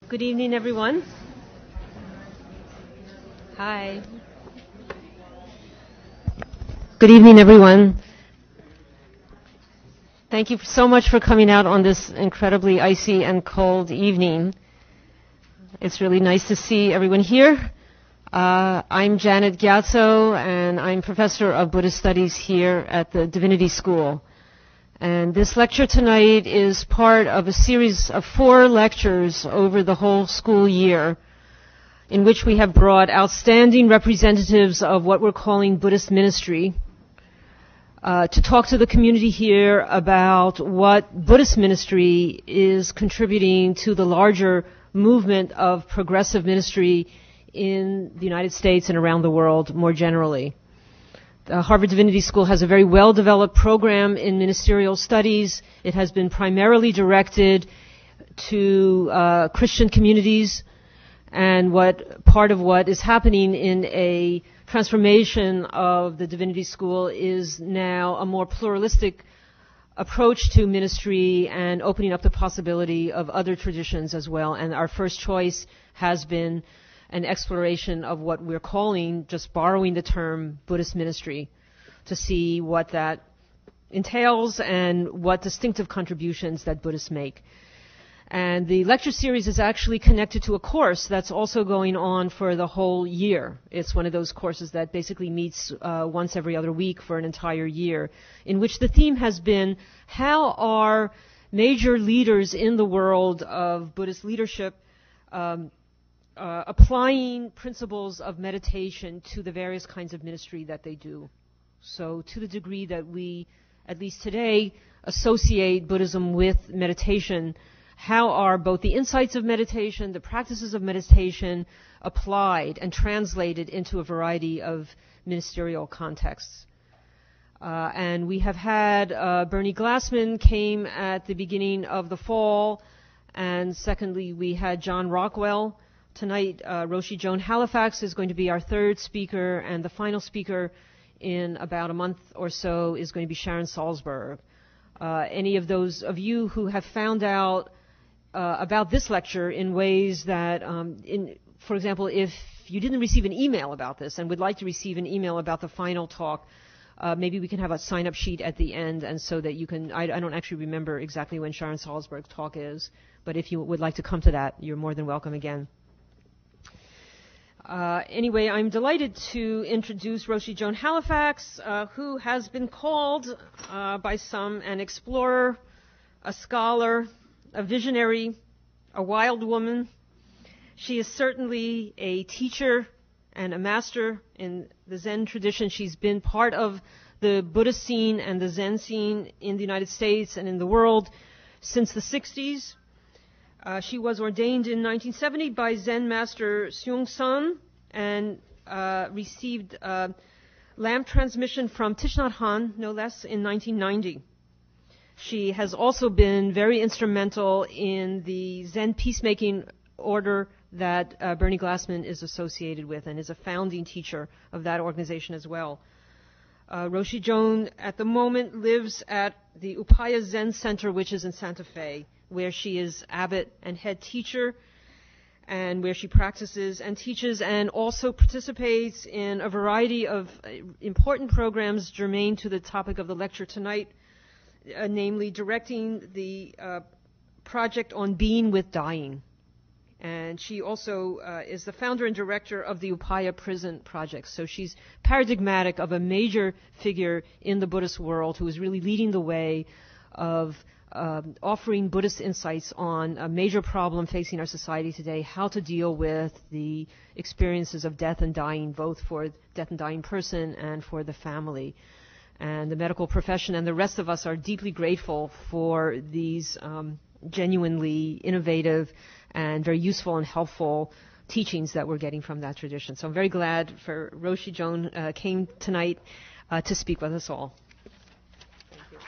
Good evening, everyone. Hi. Good evening, everyone. Thank you so much for coming out on this incredibly icy and cold evening. It's really nice to see everyone here. I'm Janet Gyatso, and I'm Professor of Buddhist Studies here at the Divinity School. And this lecture tonight is part of a series of 4 lectures over the whole school year in which we have brought outstanding representatives of what we're calling Buddhist ministry to talk to the community here about what Buddhist ministry is contributing to the larger movement of progressive ministry in the United States and around the world more generally. The Harvard Divinity School has a very well-developed program in ministerial studies. It has been primarily directed to Christian communities, and part of what is happening in a transformation of the Divinity School is now a more pluralistic approach to ministry and opening up the possibility of other traditions as well. And our first choice has been an exploration of what we're calling, just borrowing the term, Buddhist ministry, to see what that entails and what distinctive contributions that Buddhists make. And the lecture series is actually connected to a course that's also going on for the whole year. It's one of those courses that basically meets once every other week for an entire year, in which the theme has been, how are major leaders in the world of Buddhist leadership applying principles of meditation to the various kinds of ministry that they do. So to the degree that we, at least today, associate Buddhism with meditation, how are both the insights of meditation, the practices of meditation applied and translated into a variety of ministerial contexts? And we have had Bernie Glassman came at the beginning of the fall, and secondly, we had John Rockwell. Tonight, Roshi Joan Halifax is going to be our third speaker, and the final speaker in about a month or so is going to be Sharon Salzberg. Any of those of you who have found out about this lecture in ways that, for example, if you didn't receive an email about this and would like to receive an email about the final talk, maybe we can have a sign-up sheet at the end, and so that you can, I don't actually remember exactly when Sharon Salzberg's talk is, but if you would like to come to that, you're more than welcome again. Anyway, I'm delighted to introduce Roshi Joan Halifax, who has been called by some an explorer, a scholar, a visionary, a wild woman. She is certainly a teacher and a master in the Zen tradition. She's been part of the Buddhist scene and the Zen scene in the United States and in the world since the 60s. She was ordained in 1970 by Zen master Seung San and received lamp transmission from Thich Nhat Hanh, no less, in 1990. She has also been very instrumental in the Zen Peacemaker Order that Bernie Glassman is associated with, and is a founding teacher of that organization as well. Roshi Joan, at the moment, lives at the Upaya Zen Center, which is in Santa Fe, where she is abbot and head teacher, and where she practices and teaches and also participates in a variety of important programs germane to the topic of the lecture tonight, namely directing the project on being with dying. And she also is the founder and director of the Upaya Prison Project. So she's paradigmatic of a major figure in the Buddhist world who is really leading the way of offering Buddhist insights on a major problem facing our society today, how to deal with the experiences of death and dying, both for death and dying person and for the family. And the medical profession and the rest of us are deeply grateful for these genuinely innovative and very useful and helpful teachings that we're getting from that tradition. So I'm very glad for Roshi Joan came tonight to speak with us all. Thank you.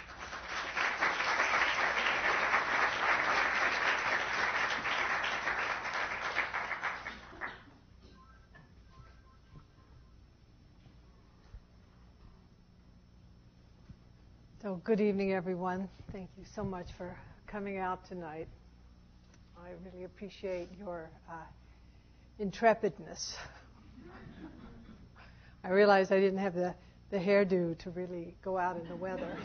So good evening, everyone. Thank you so much for coming out tonight. I really appreciate your intrepidness. I realized I didn't have the hairdo to really go out in the weather.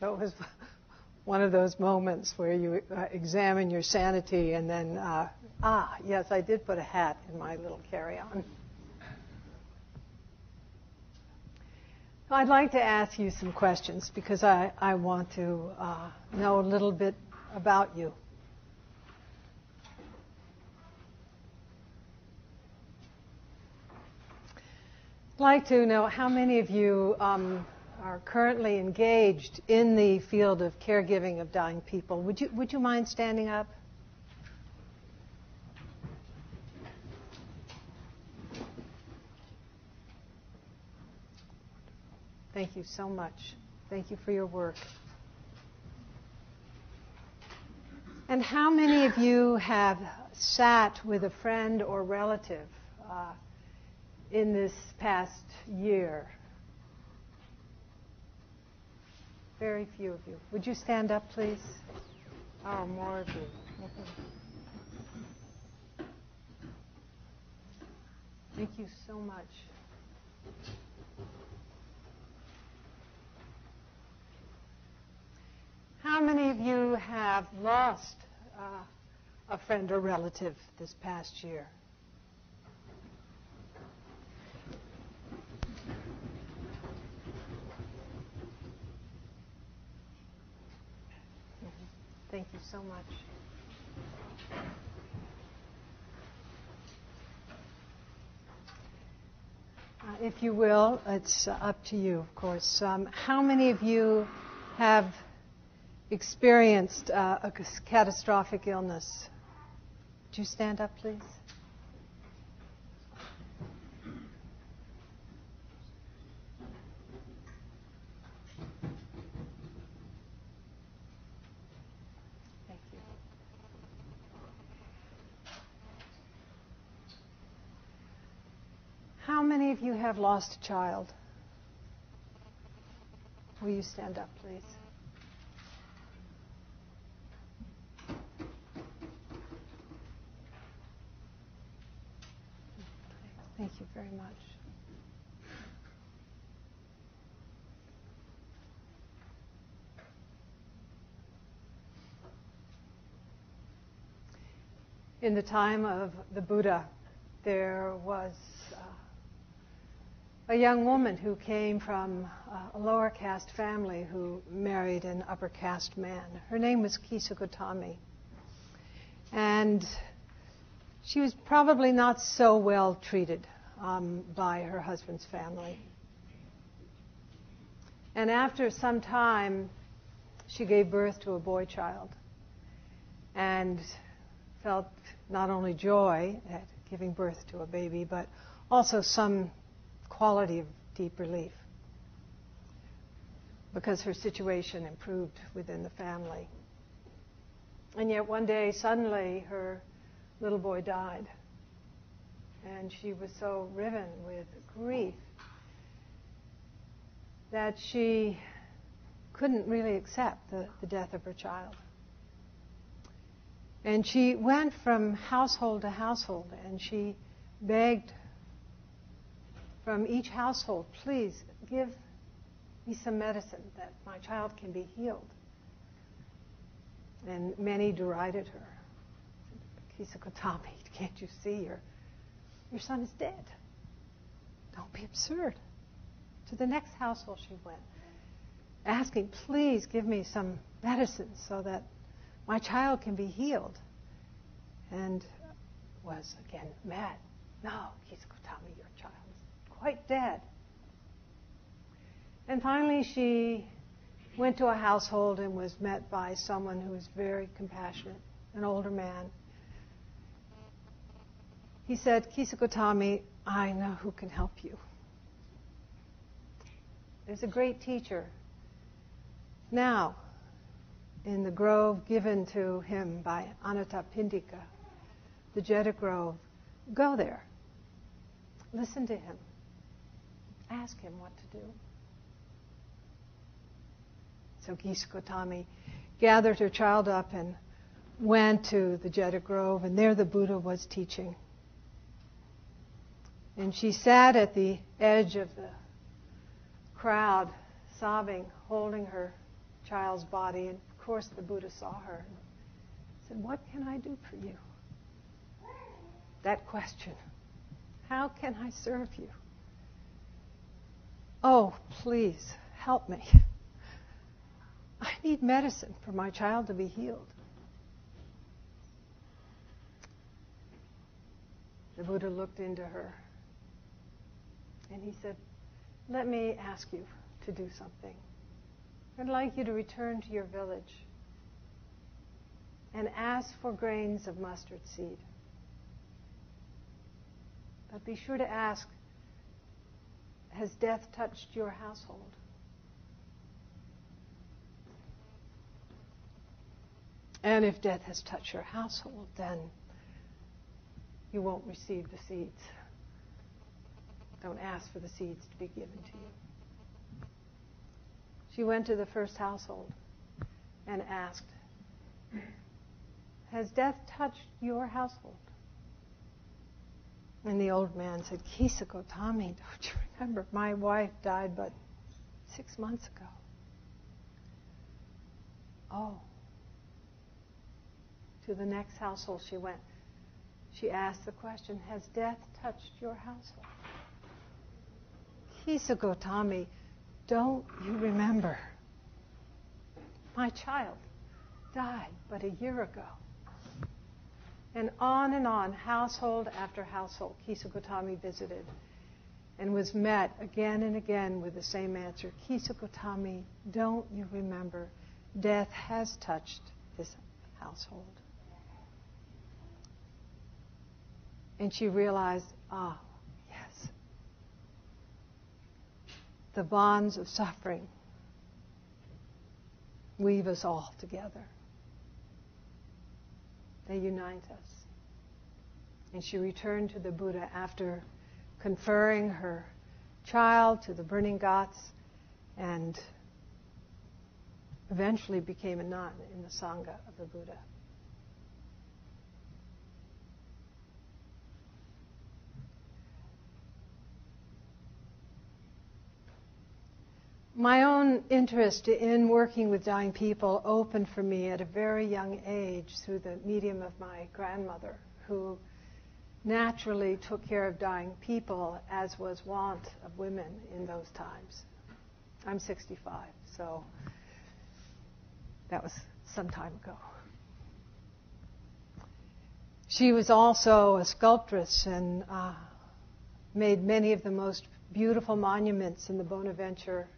So it was one of those moments where you examine your sanity and then, yes, I did put a hat in my little carry-on. I'd like to ask you some questions because I want to know a little bit about you. I'd like to know how many of you are currently engaged in the field of caregiving of dying people. Would you mind standing up? Thank you so much. Thank you for your work. And how many of you have sat with a friend or relative in this past year? Very few of you. Would you stand up, please? Oh, more of you. Thank you so much. How many of you have lost a friend or relative this past year? Thank you so much. If you will, it's up to you, of course. How many of you have experienced a catastrophic illness? Would you stand up, please? Thank you. How many of you have lost a child? Will you stand up, please? Thank you very much. In the time of the Buddha, there was a young woman who came from a lower caste family who married an upper caste man. Her name was Kisukotami. And she was probably not so well treated by her husband's family. And after some time, she gave birth to a boy child and felt not only joy at giving birth to a baby, but also some quality of deep relief because her situation improved within the family. And yet one day, suddenly, her little boy died. And she was so riven with grief that she couldn't really accept the death of her child. And she went from household to household, and she begged from each household, please give me some medicine that my child can be healed. And many derided her. Kisukotami, can't you see your son is dead? Don't be absurd. To the next household she went, asking, please give me some medicine so that my child can be healed. And was again mad. No, Kisukotami, your child is quite dead. And finally she went to a household and was met by someone who was very compassionate, an older man. He said, Kisukotami, I know who can help you. There's a great teacher now in the grove given to him by Anathapindika, the Jeta Grove. Go there. Listen to him. Ask him what to do. So Kisukotami gathered her child up and went to the Jetta Grove, and there the Buddha was teaching. And she sat at the edge of the crowd, sobbing, holding her child's body. And of course the Buddha saw her and said, "What can I do for you?" That question. How can I serve you? Oh, please, help me. I need medicine for my child to be healed. The Buddha looked into her and he said, "Let me ask you to do something. I'd like you to return to your village and ask for grains of mustard seed. But be sure to ask, has death touched your household?" And if death has touched your household, then you won't receive the seeds. Don't ask for the seeds to be given to you. She went to the first household and asked, "Has death touched your household?" And the old man said, "Kisa Gotami, don't you remember? My wife died but 6 months ago." Oh. To the next household she went. She asked the question, "Has death touched your household?" Kisa Gotami, don't you remember? My child died but a year ago. And on, household after household, Kisa Gotami visited and was met again and again with the same answer. Kisa Gotami, don't you remember? Death has touched this household. And she realized, yes, the bonds of suffering weave us all together. They unite us. And she returned to the Buddha after conferring her child to the burning ghats and eventually became a nun in the Sangha of the Buddha. My own interest in working with dying people opened for me at a very young age through the medium of my grandmother, who naturally took care of dying people, as was wont of women in those times. I'm 65, so that was some time ago. She was also a sculptress and made many of the most beautiful monuments in the Bonaventure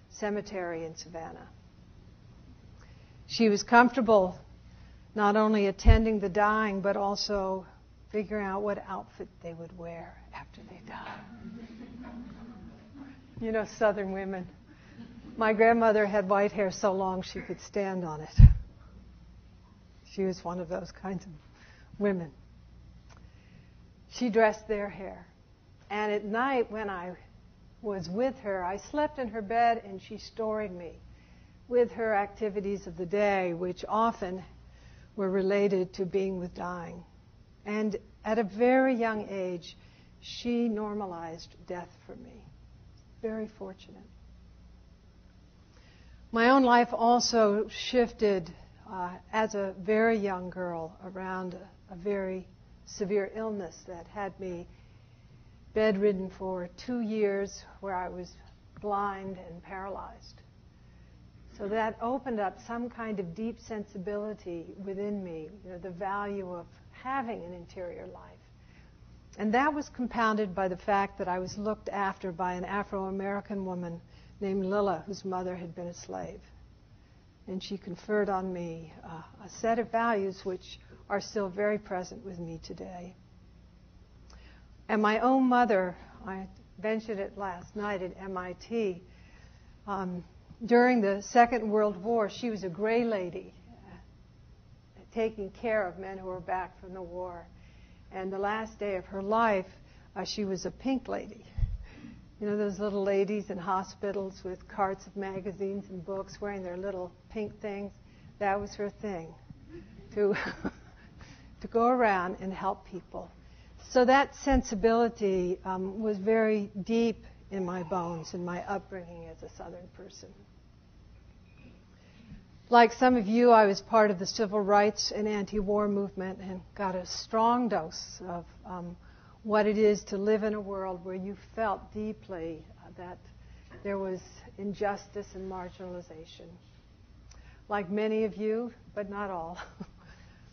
Cemetery in Savannah. She was comfortable not only attending the dying, but also figuring out what outfit they would wear after they died. You know, Southern women. My grandmother had white hair so long she could stand on it. She was one of those kinds of women. She dressed their hair. And at night when I was with her, I slept in her bed and she storied me with her activities of the day, which often were related to being with dying. And at a very young age, she normalized death for me. Very fortunate. My own life also shifted as a very young girl around a very severe illness that had me bedridden for 2 years, where I was blind and paralyzed. So that opened up some kind of deep sensibility within me, the value of having an interior life. And that was compounded by the fact that I was looked after by an Afro-American woman named Lilla, whose mother had been a slave. And she conferred on me a set of values which are still very present with me today. And my own mother, I mentioned it last night at MIT, during the Second World War, she was a gray lady taking care of men who were back from the war. And the last day of her life, she was a pink lady. You know those little ladies in hospitals with carts of magazines and books wearing their little pink things? That was her thing. to go around and help people. So that sensibility was very deep in my bones, in my upbringing as a Southern person. Like some of you, I was part of the civil rights and anti-war movement and got a strong dose of what it is to live in a world where you felt deeply that there was injustice and marginalization. Like many of you, but not all,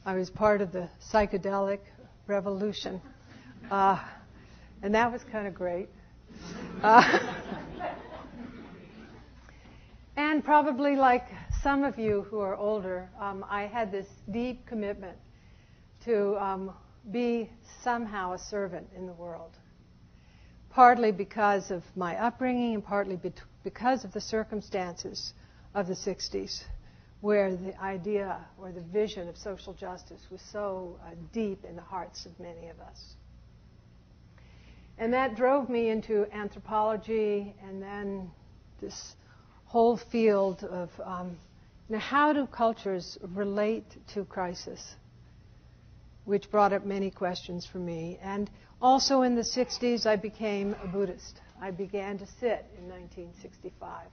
I was part of the psychedelic revolution. And that was kind of great. And probably like some of you who are older, I had this deep commitment to be somehow a servant in the world. Partly because of my upbringing and partly because of the circumstances of the 60s, where the idea or the vision of social justice was so deep in the hearts of many of us. And that drove me into anthropology and then this whole field of how do cultures relate to crisis, which brought up many questions for me. And also in the 60s, I became a Buddhist. I began to sit in 1965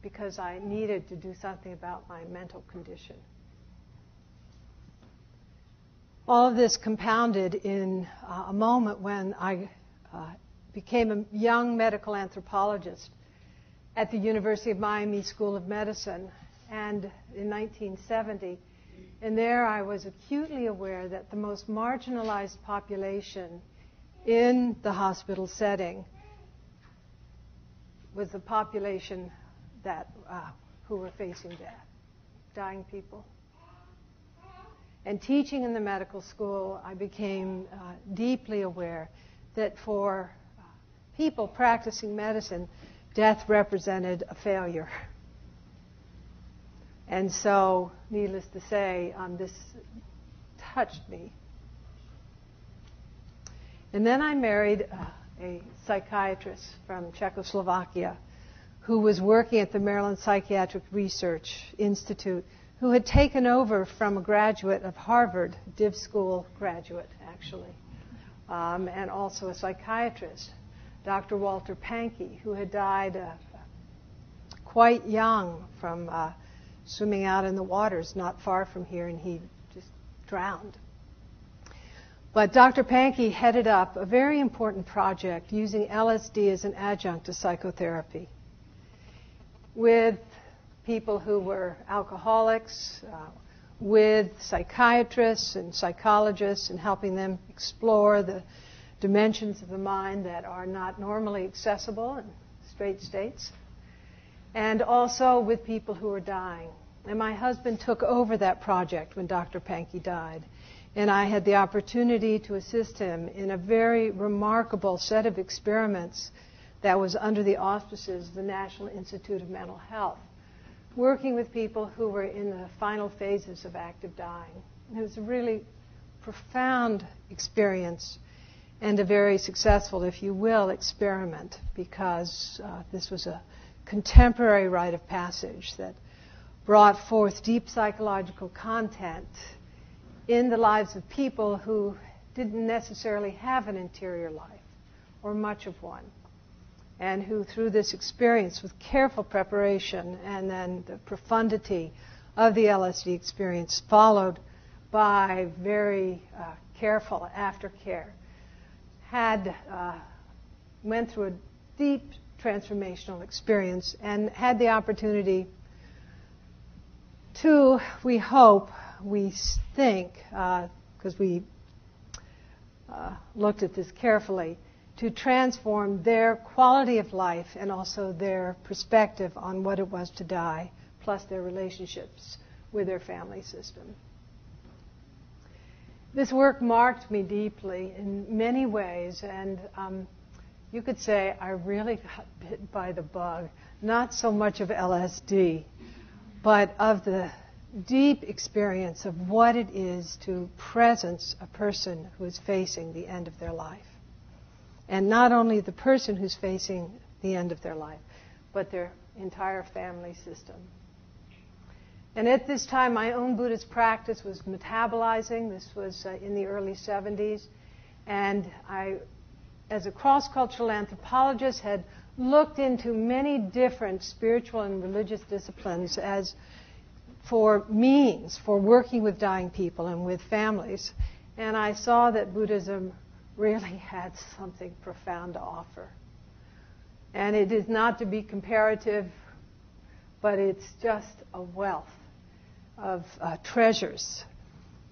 because I needed to do something about my mental condition. All of this compounded in a moment when I became a young medical anthropologist at the University of Miami School of Medicine, and in 1970. And there I was acutely aware that the most marginalized population in the hospital setting was the population that who were facing death, dying people. And teaching in the medical school, I became deeply aware that for people practicing medicine, death represented a failure. And so, needless to say, this touched me. And then I married a psychiatrist from Czechoslovakia who was working at the Maryland Psychiatric Research Institute, who had taken over from a graduate of Harvard, Div School graduate, actually, and also a psychiatrist, Dr. Walter Pankey, who had died quite young from swimming out in the waters not far from here, and he just drowned. But Dr. Pankey headed up a very important project using LSD as an adjunct to psychotherapy with people who were alcoholics, with psychiatrists and psychologists, and helping them explore the dimensions of the mind that are not normally accessible in straight states, and also with people who are dying. And my husband took over that project when Dr. Pankey died, and I had the opportunity to assist him in a very remarkable set of experiments that was under the auspices of the National Institute of Mental Health, working with people who were in the final phases of active dying. It was a really profound experience and a very successful, if you will, experiment, because this was a contemporary rite of passage that brought forth deep psychological content in the lives of people who didn't necessarily have an interior life or much of one, and who through this experience with careful preparation and then the profundity of the LSD experience followed by very careful aftercare went through a deep transformational experience and had the opportunity to, we hope, we think, because we looked at this carefully, to transform their quality of life and also their perspective on what it was to die, plus their relationships with their family system. This work marked me deeply in many ways, and you could say I really got bit by the bug, not so much of LSD, but of the deep experience of what it is to presence a person who is facing the end of their life. And not only the person who's facing the end of their life, but their entire family system. And at this time, my own Buddhist practice was metabolizing. This was in the early 70s. And I, as a cross-cultural anthropologist, had looked into many different spiritual and religious disciplines as for means for working with dying people and with families. And I saw that Buddhism really had something profound to offer. And it is not to be comparative, but it's just a wealth of treasures,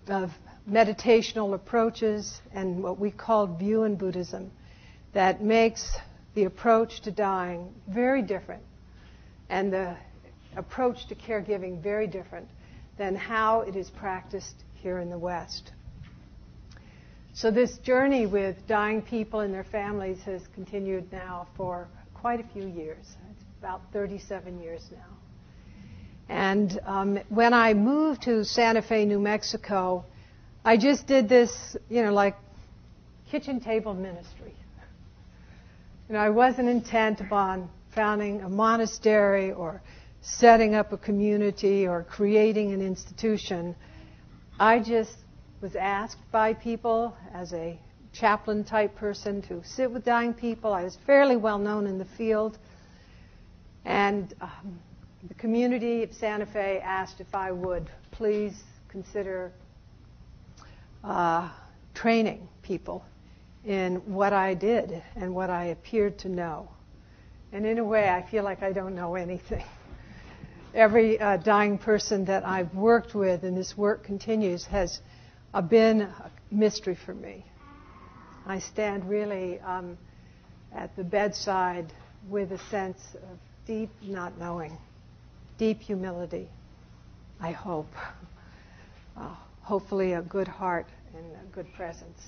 of meditational approaches, and what we call view in Buddhism that makes the approach to dying very different, and the approach to caregiving very different than how it is practiced here in the West. So this journey with dying people and their families has continued now for quite a few years. It's about 37 years now. And when I moved to Santa Fe, New Mexico, I just did this, like kitchen table ministry. I wasn't intent upon founding a monastery or setting up a community or creating an institution. I just was asked by people as a chaplain type person to sit with dying people. I was fairly well known in the field. And the community of Santa Fe asked if I would please consider training people in what I did and what I appeared to know. And in a way, I feel like I don't know anything. Every dying person that I've worked with, and this work continues, has been a mystery for me. I stand really at the bedside with a sense of deep not knowing, deep humility, I hope. Hopefully a good heart and a good presence.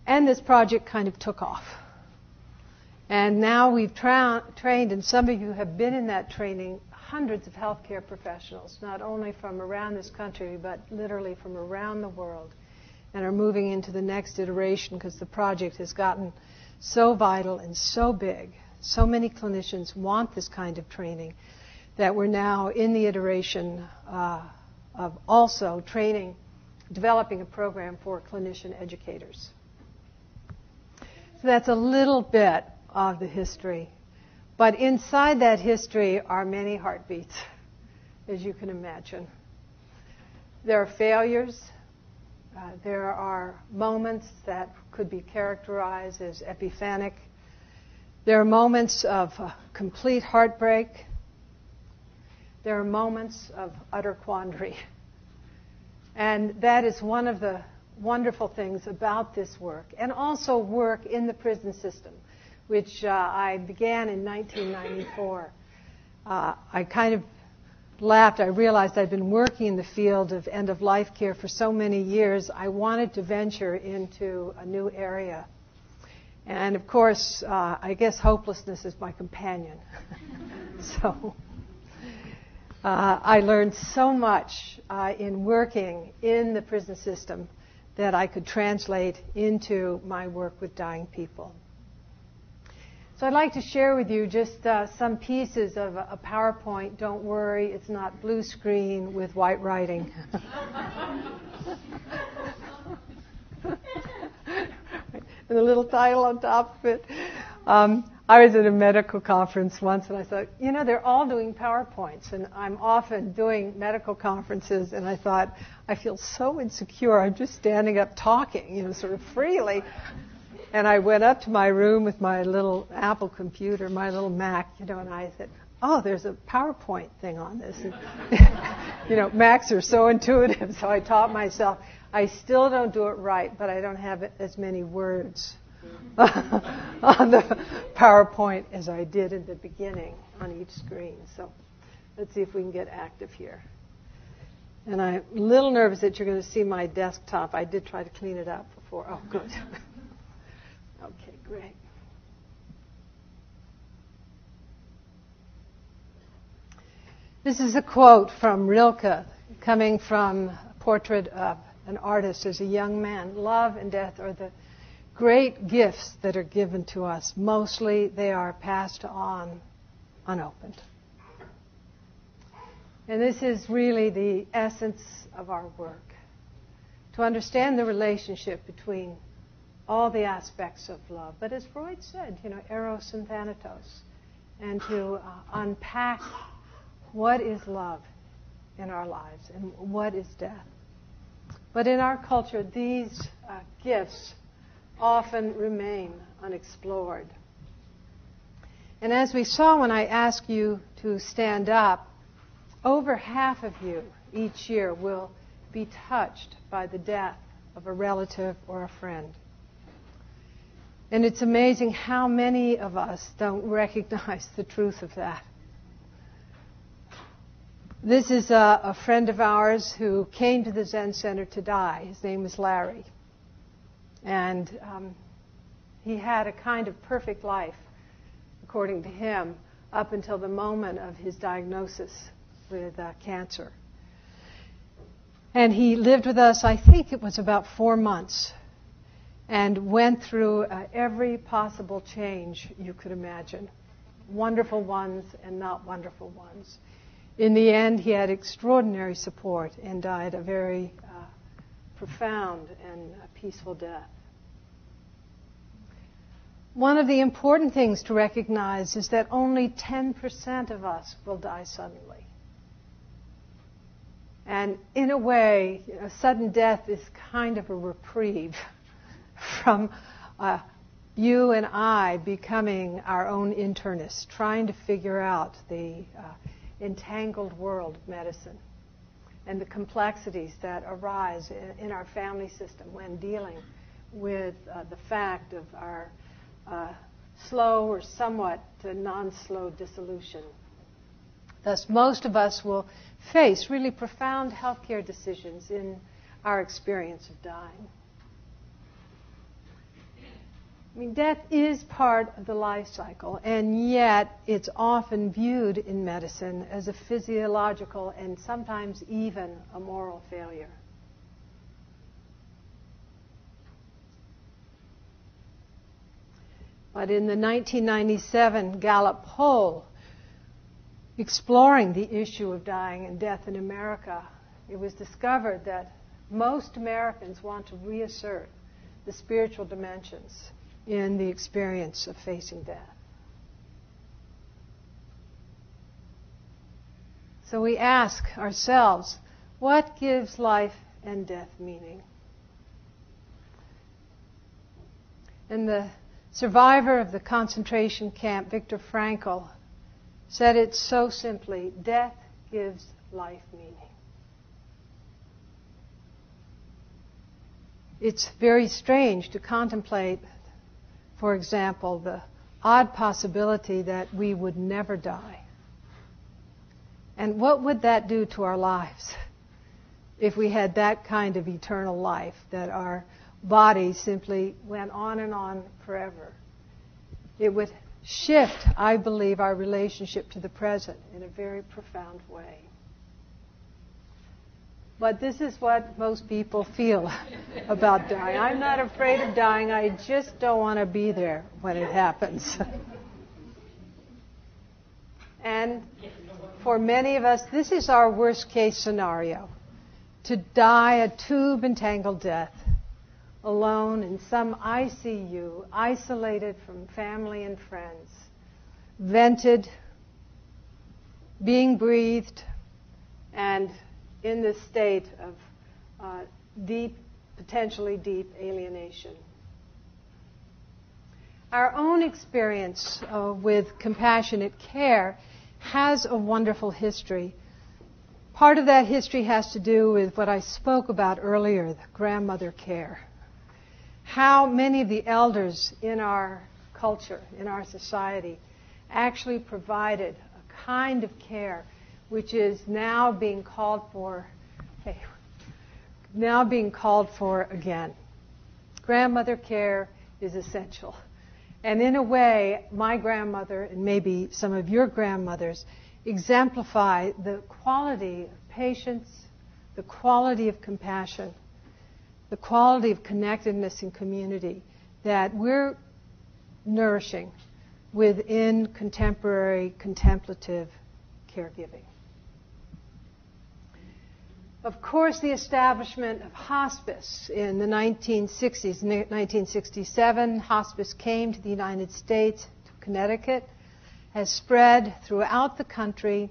And this project kind of took off. And now we've trained, and some of you have been in that training, hundreds of healthcare professionals, not only from around this country, but literally from around the world, and are moving into the next iteration because the project has gotten so vital and so big. So many clinicians want this kind of training that we're now in the iteration of also training, developing a program for clinician educators. So that's a little bit of the history. But inside that history are many heartbeats, as you can imagine. There are failures. There are moments that could be characterized as epiphanic. There are moments of complete heartbreak. There are moments of utter quandary. And that is one of the wonderful things about this work, and also work in the prison system, which I began in 1994. I kind of laughed. I realized I'd been working in the field of end-of-life care for so many years. I wanted to venture into a new area. And, of course, I guess hopelessness is my companion. So I learned so much in working in the prison system that I could translate into my work with dying people. So I'd like to share with you just some pieces of a PowerPoint. Don't worry, it's not blue screen with white writing. And a little title on top of it. I was at a medical conference once, and I thought, they're all doing PowerPoints, and I'm often doing medical conferences, and I thought, I feel so insecure. I'm just standing up talking, sort of freely. And I went up to my room with my little Apple computer, my little Mac, and I said, oh, there's a PowerPoint thing on this. And, Macs are so intuitive, so I taught myself. I still don't do it right, but I don't have as many words on the PowerPoint as I did in the beginning on each screen. So let's see if we can get active here. And I'm a little nervous that you're going to see my desktop. I did try to clean it up before. Oh, good. Okay, great. This is a quote from Rilke coming from a portrait of an artist as a young man. Love and death are the great gifts that are given to us. Mostly they are passed on unopened. And this is really the essence of our work, to understand the relationship between all the aspects of love. But as Freud said, eros and thanatos, and to unpack what is love in our lives and what is death. But in our culture, these gifts often remain unexplored. And as we saw when I asked you to stand up, over half of you each year will be touched by the death of a relative or a friend. And it's amazing how many of us don't recognize the truth of that. This is a friend of ours who came to the Zen Center to die. His name is Larry. And he had a kind of perfect life, according to him, up until the moment of his diagnosis with cancer. And he lived with us, I think it was about 4 months, and went through every possible change you could imagine, wonderful ones and not wonderful ones. In the end, he had extraordinary support and died a very profound and peaceful death. One of the important things to recognize is that only 10% of us will die suddenly. And in a way, sudden death is kind of a reprieve from you and I becoming our own internists, trying to figure out the entangled world of medicine and the complexities that arise in our family system when dealing with the fact of our slow or somewhat non-slow dissolution. Thus, most of us will face really profound healthcare decisions in our experience of dying. I mean, death is part of the life cycle, and yet it's often viewed in medicine as a physiological and sometimes even a moral failure. But in the 1997 Gallup poll, exploring the issue of dying and death in America, it was discovered that most Americans want to reassert the spiritual dimensions in the experience of facing death. So we ask ourselves, what gives life and death meaning? And the survivor of the concentration camp, Viktor Frankl, said it so simply: death gives life meaning. It's very strange to contemplate, for example, the odd possibility that we would never die. And what would that do to our lives if we had that kind of eternal life, that our body simply went on and on forever? It would shift, I believe, our relationship to the present in a very profound way. But this is what most people feel about dying. I'm not afraid of dying. I just don't want to be there when it happens. And for many of us, this is our worst case scenario: to die a tube-entangled death, alone in some ICU, isolated from family and friends, vented, being breathed, and in this state of potentially deep alienation. Our own experience with compassionate care has a wonderful history. Part of that history has to do with what I spoke about earlier, the grandmother care. How many of the elders in our culture, in our society, actually provided a kind of care which is now being called for again. Grandmother care is essential. And in a way, my grandmother, and maybe some of your grandmothers, exemplify the quality of patience, the quality of compassion, the quality of connectedness and community that we're nourishing within contemporary contemplative caregiving. Of course, the establishment of hospice in the 1960s, 1967, hospice came to the United States, to Connecticut, has spread throughout the country,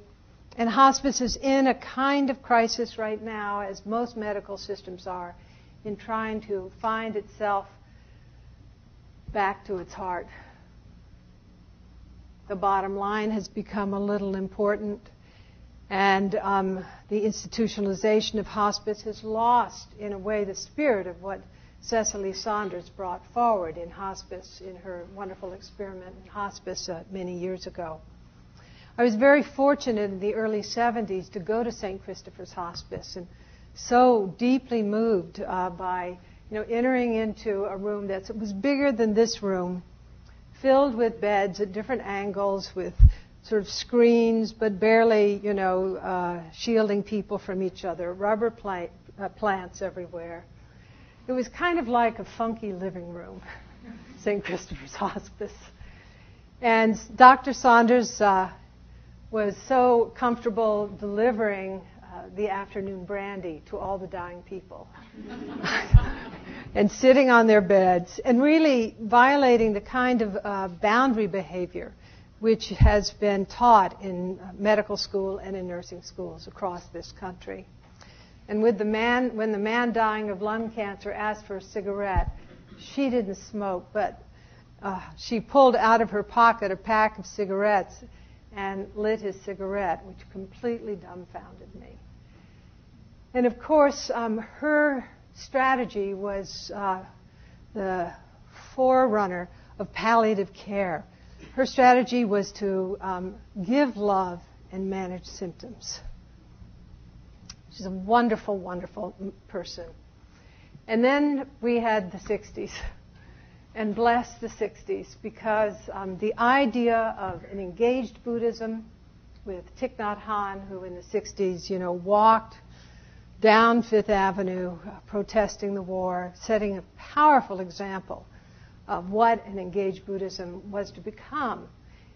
and hospice is in a kind of crisis right now, as most medical systems are, in trying to find itself back to its heart. The bottom line has become a little important, and the institutionalization of hospice has lost, in a way, the spirit of what Cecily Saunders brought forward in hospice, in her wonderful experiment in hospice many years ago. I was very fortunate in the early 70s to go to St. Christopher's Hospice, and so deeply moved by entering into a room that was bigger than this room, filled with beds at different angles, with sort of screens, but barely, shielding people from each other, rubber plants everywhere. It was kind of like a funky living room, St. Christopher's Hospice. And Dr. Saunders was so comfortable delivering the afternoon brandy to all the dying people and sitting on their beds and really violating the kind of boundary behavior which has been taught in medical school and in nursing schools across this country. And when the man dying of lung cancer asked for a cigarette, she didn't smoke, but she pulled out of her pocket a pack of cigarettes and lit his cigarette, which completely dumbfounded me. And of course, her strategy was the forerunner of palliative care. Her strategy was to give love and manage symptoms. She's a wonderful, wonderful person. And then we had the 60s. And bless the 60s, because the idea of an engaged Buddhism with Thich Nhat Hanh, who in the 60s, walked down Fifth Avenue protesting the war, setting a powerful example of what an engaged Buddhism was to become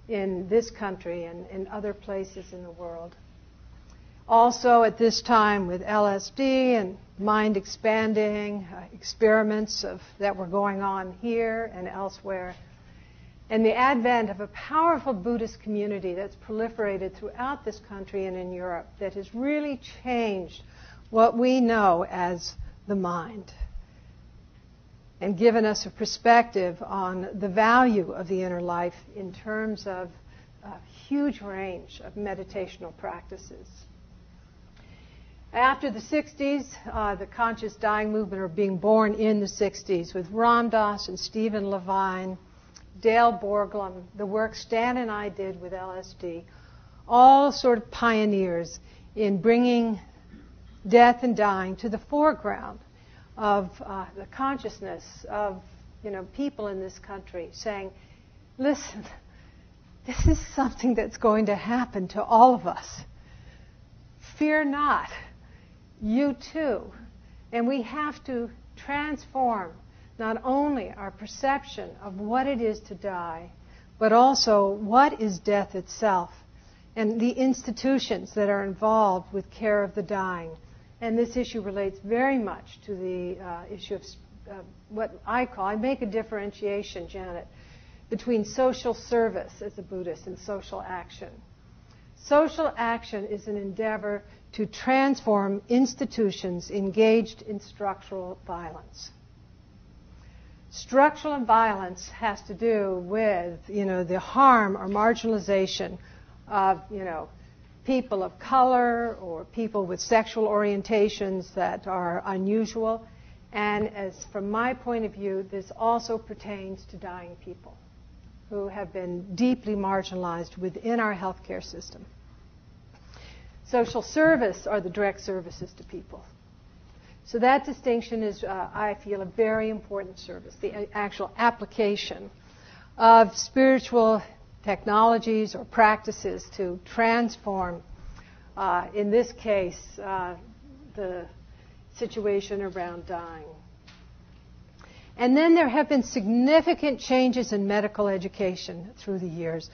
in this country and in other places in the world. Also at this time with LSD and mind-expanding experiments that were going on here and elsewhere, and the advent of a powerful Buddhist community that's proliferated throughout this country and in Europe that has really changed what we know as the mind and given us a perspective on the value of the inner life in terms of a huge range of meditational practices. After the 60s, the conscious dying movement are being born in the 60s with Ram Dass and Stephen Levine, Dale Borglum, the work Stan and I did with LSD, all sort of pioneers in bringing death and dying to the foreground of the consciousness of people in this country, saying, listen, this is something that's going to happen to all of us. Fear not. You too. And we have to transform not only our perception of what it is to die, but also what is death itself and the institutions that are involved with care of the dying. And this issue relates very much to the issue of what I make a differentiation, Janet, between social service as a Buddhist and social action. Social action is an endeavor to transform institutions engaged in structural violence. Structural violence has to do with, the harm or marginalization of, people of color or people with sexual orientations that are unusual. And from my point of view, this also pertains to dying people who have been deeply marginalized within our healthcare system. Social service are the direct services to people. So that distinction is, I feel, a very important service, the actual application of spiritual technologies or practices to transform, in this case, the situation around dying. And then there have been significant changes in medical education through the years.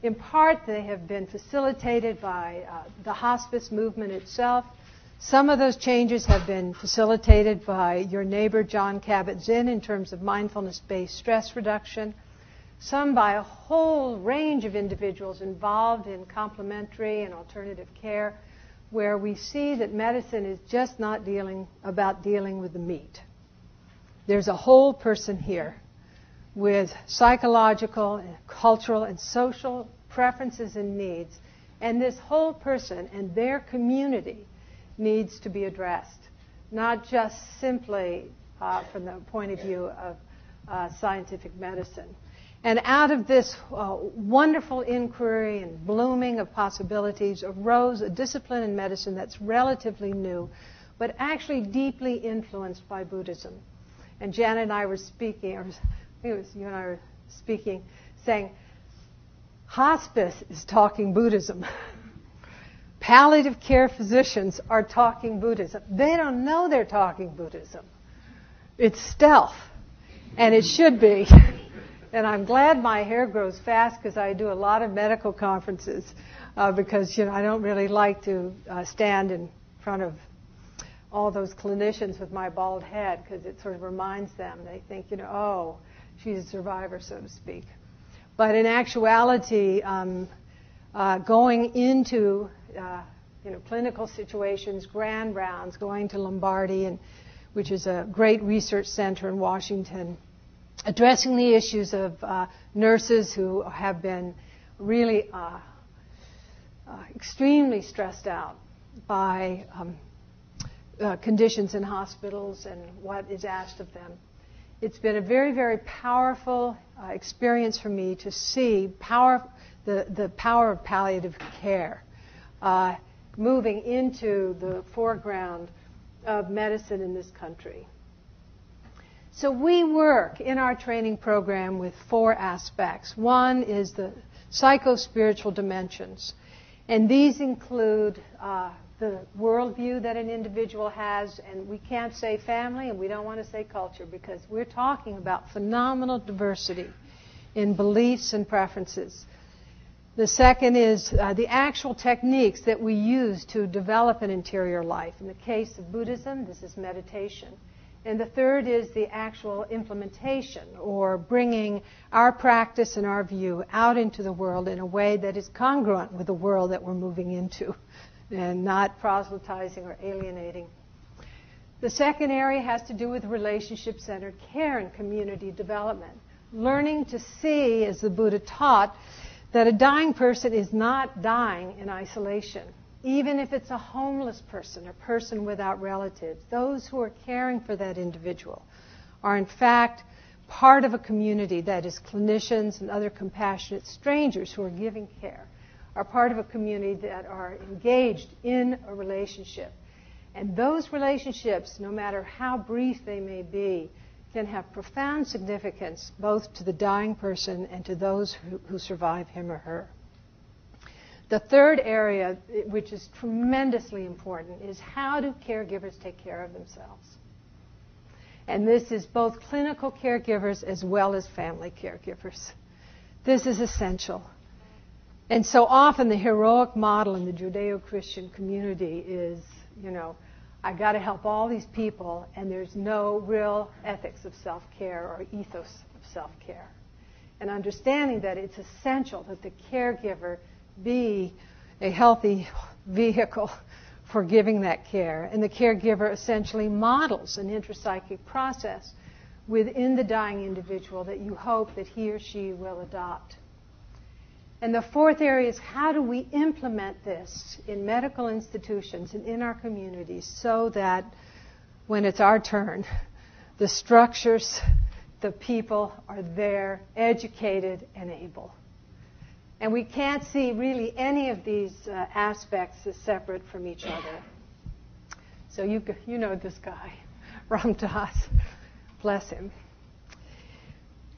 In part, they have been facilitated by the hospice movement itself, Some of those changes have been facilitated by your neighbor, John Kabat-Zinn, in terms of mindfulness-based stress reduction. Some by a whole range of individuals involved in complementary and alternative care, where we see that medicine is just not about dealing with the meat. There's a whole person here with psychological, and cultural, and social preferences and needs. And this whole person and their community needs to be addressed, not just simply from the point of view of scientific medicine. And out of this wonderful inquiry and blooming of possibilities arose a discipline in medicine that's relatively new, but actually deeply influenced by Buddhism. And Janet and I were speaking, or I think it was you and I were speaking, saying, hospice is talking Buddhism. Palliative care physicians are talking Buddhism. They don't know they're talking Buddhism. It's stealth, and it should be. And I'm glad my hair grows fast because I do a lot of medical conferences because I don't really like to stand in front of all those clinicians with my bald head because it sort of reminds them. They think, oh, she's a survivor, so to speak. But in actuality, going into clinical situations, grand rounds, going to Lombardi, which is a great research center in Washington, addressing the issues of nurses who have been really extremely stressed out by conditions in hospitals and what is asked of them. It's been a very, very powerful experience for me to see the power of palliative care moving into the foreground of medicine in this country. So we work in our training program with 4 aspects. One is the psycho-spiritual dimensions. And these include the worldview that an individual has, and we can't say family and we don't want to say culture because we're talking about phenomenal diversity in beliefs and preferences. The second is the actual techniques that we use to develop an interior life. In the case of Buddhism, this is meditation. And the third is the actual implementation, or bringing our practice and our view out into the world in a way that is congruent with the world that we're moving into, and not proselytizing or alienating. The second area has to do with relationship-centered care and community development. Learning to see, as the Buddha taught, that a dying person is not dying in isolation. Even if it's a homeless person, a person without relatives, those who are caring for that individual are in fact part of a community that is clinicians and other compassionate strangers who are giving care, are part of a community that are engaged in a relationship. And those relationships, no matter how brief they may be, can have profound significance both to the dying person and to those who survive him or her. The third area, which is tremendously important, is how do caregivers take care of themselves? And this is both clinical caregivers as well as family caregivers. This is essential. And so often the heroic model in the Judeo-Christian community is, I got to help all these people, and there's no real ethics of self-care or ethos of self-care. And understanding that it's essential that the caregiver be a healthy vehicle for giving that care. And the caregiver essentially models an intrapsychic process within the dying individual that you hope that he or she will adopt. And the fourth area is how do we implement this in medical institutions and in our communities so that when it's our turn, the structures, the people are there, educated and able. And we can't see really any of these aspects as separate from each other. So you know this guy, Ram Dass, bless him.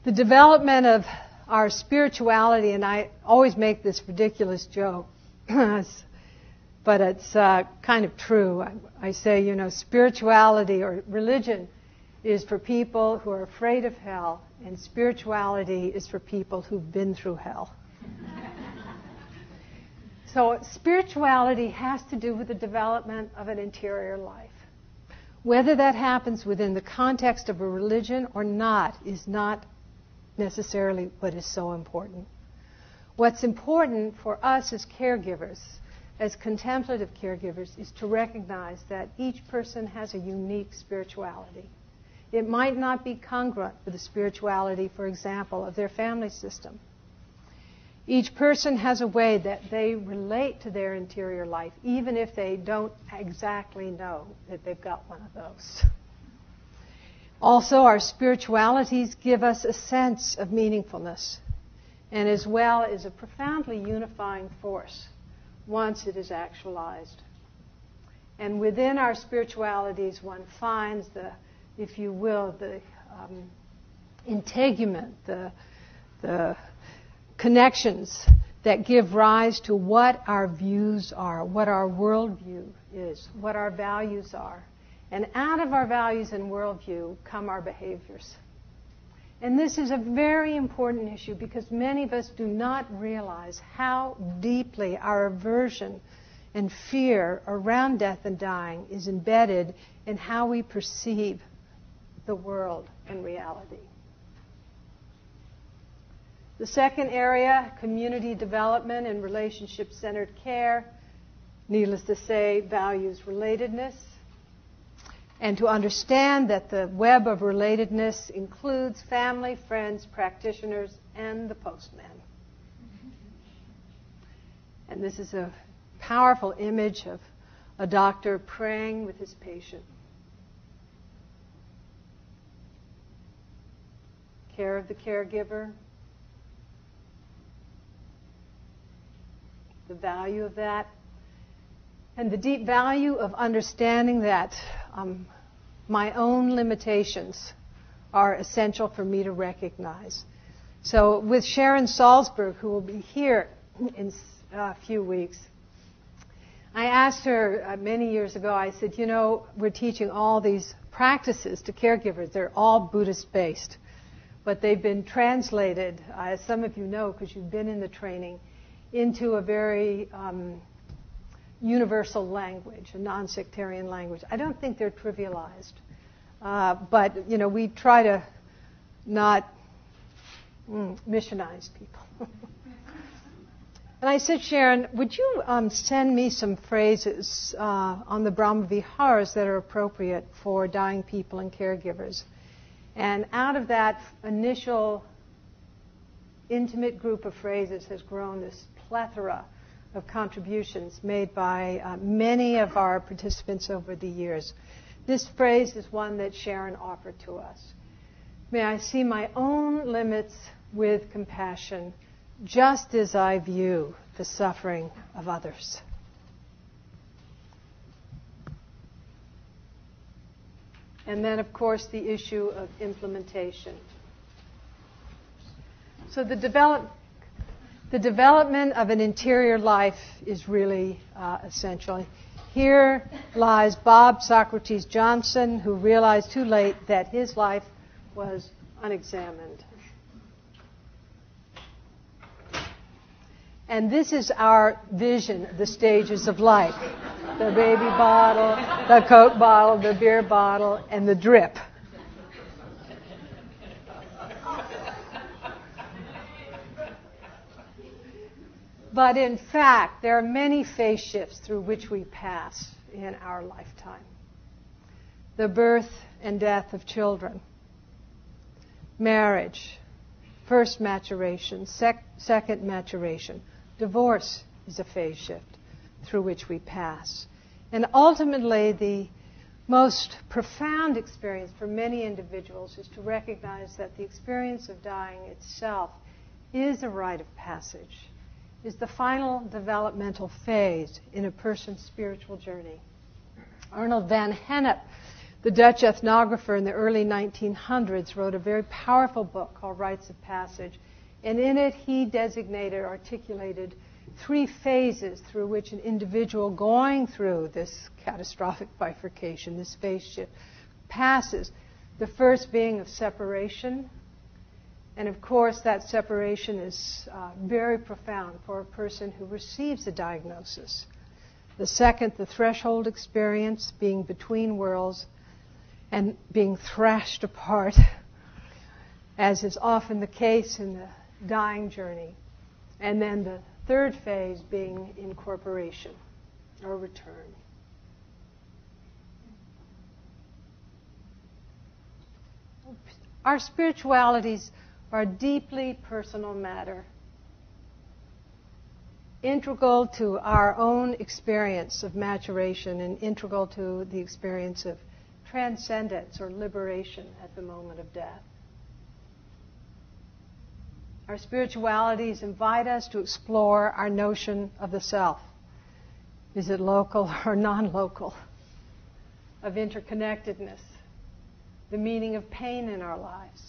The development of our spirituality, and I always make this ridiculous joke, but it's kind of true. I say, spirituality or religion is for people who are afraid of hell, and spirituality is for people who've been through hell. So spirituality has to do with the development of an interior life. Whether that happens within the context of a religion or not is not necessarily what is so important. What's important for us as caregivers, as contemplative caregivers, is to recognize that each person has a unique spirituality. It might not be congruent with the spirituality, for example, of their family system. Each person has a way that they relate to their interior life, even if they don't exactly know that they've got one of those. Also, our spiritualities give us a sense of meaningfulness, and as well as a profoundly unifying force once it is actualized. And within our spiritualities, one finds the, if you will, the integument, the connections that give rise to what our views are, what our worldview is, what our values are. And out of our values and worldview come our behaviors. And this is a very important issue because many of us do not realize how deeply our aversion and fear around death and dying is embedded in how we perceive the world and reality. The second area, community development and relationship-centered care, needless to say, values relatedness. And to understand that the web of relatedness includes family, friends, practitioners, and the postman. And this is a powerful image of a doctor praying with his patient. Care of the caregiver. The value of that. And the deep value of understanding that my own limitations are essential for me to recognize. So with Sharon Salzberg, who will be here in a few weeks, I asked her many years ago, I said, you know, we're teaching all these practices to caregivers. They're all Buddhist-based. But they've been translated, as some of you know because you've been in the training, into a very universal language, a non-sectarian language. I don't think they're trivialized. But, you know, we try to not missionize people. And I said, Sharon, would you send me some phrases on the Brahma Viharas that are appropriate for dying people and caregivers? And out of that initial intimate group of phrases has grown this plethora of contributions made by many of our participants over the years. This phrase is one that Sharon offered to us. May I see my own limits with compassion, just as I view the suffering of others. And then, of course, the issue of implementation. So the development of an interior life is really essential. Here lies Bob Socrates Johnson, who realized too late that his life was unexamined. And this is our vision of the stages of life. The baby bottle, the Coke bottle, the beer bottle, and the drip. But in fact, there are many phase shifts through which we pass in our lifetime. The birth and death of children, marriage, first maturation, second maturation, divorce is a phase shift through which we pass. And ultimately, the most profound experience for many individuals is to recognize that the experience of dying itself is a rite of passage, is the final developmental phase in a person's spiritual journey. Arnold van Gennep, the Dutch ethnographer in the early 1900s, wrote a very powerful book called Rites of Passage. And in it, he articulated 3 phases through which an individual going through this catastrophic bifurcation, this phase shift, passes. The first being of separation, And of course, that separation is very profound for a person who receives a diagnosis. The second, the threshold experience, being between worlds and being thrashed apart, as is often the case in the dying journey. And then the third phase being incorporation or return. Our spiritualities are a deeply personal matter, integral to our own experience of maturation and integral to the experience of transcendence or liberation at the moment of death. Our spiritualities invite us to explore our notion of the self. Is it local or non-local? Of interconnectedness. The meaning of pain in our lives.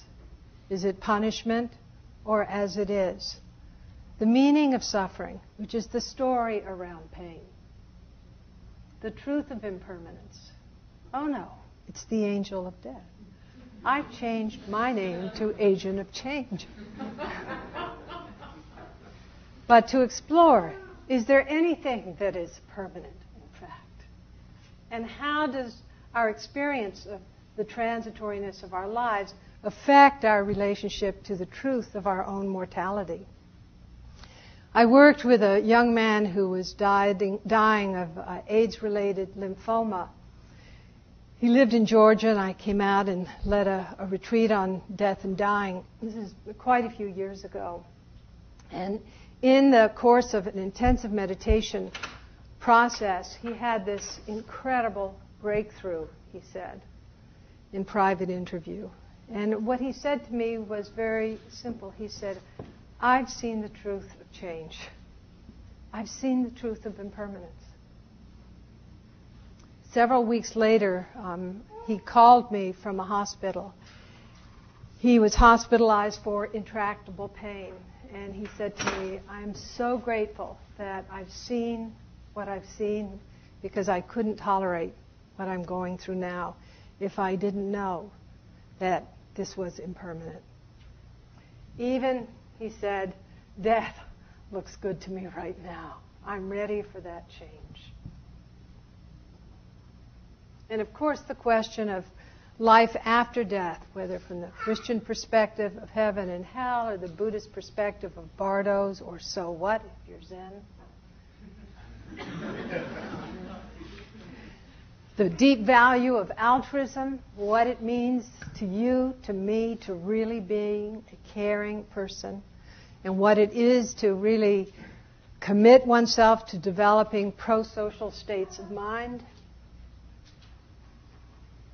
Is it punishment or as it is? The meaning of suffering, which is the story around pain. The truth of impermanence. Oh no, it's the angel of death. I've changed my name to Agent of Change. But to explore, is there anything that is permanent, in fact? And how does our experience of the transitoriness of our lives affect our relationship to the truth of our own mortality? I worked with a young man who was dying of AIDS-related lymphoma. He lived in Georgia, and I came out and led a retreat on death and dying. This is quite a few years ago. And in the course of an intensive meditation process, he had this incredible breakthrough, he said, in private interview. And what he said to me was very simple. He said, I've seen the truth of change. I've seen the truth of impermanence. Several weeks later, he called me from a hospital. He was hospitalized for intractable pain. And he said to me, I'm so grateful that I've seen what I've seen because I couldn't tolerate what I'm going through now if I didn't know that this was impermanent. Even, he said, death looks good to me right now. I'm ready for that change. And of course, the question of life after death, whether from the Christian perspective of heaven and hell or the Buddhist perspective of bardos or so what if you're Zen. The deep value of altruism, what it means to you, to me, to really being a caring person, and what it is to really commit oneself to developing pro-social states of mind.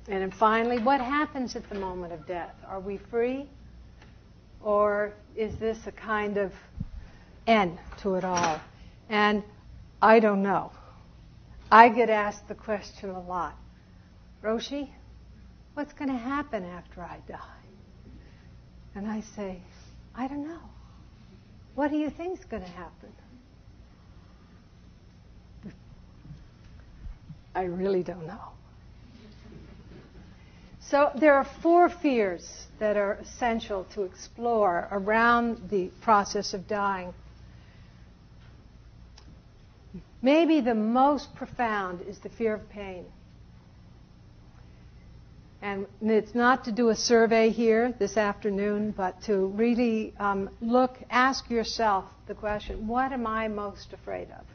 And then finally, what happens at the moment of death? Are we free? Or is this a kind of end to it all? And I don't know. I get asked the question a lot. Roshi, what's going to happen after I die? And I say, I don't know. What do you think is going to happen? I really don't know. So there are 4 fears that are essential to explore around the process of dying. Maybe the most profound is the fear of pain. And it's not to do a survey here this afternoon, but to really ask yourself the question, what am I most afraid of?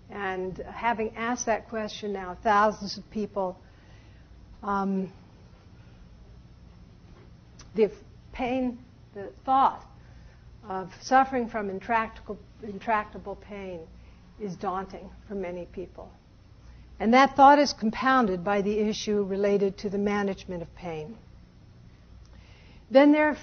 And having asked that question now, thousands of people, the pain, the thought of suffering from intractable pain is daunting for many people. And that thought is compounded by the issue related to the management of pain. Then there are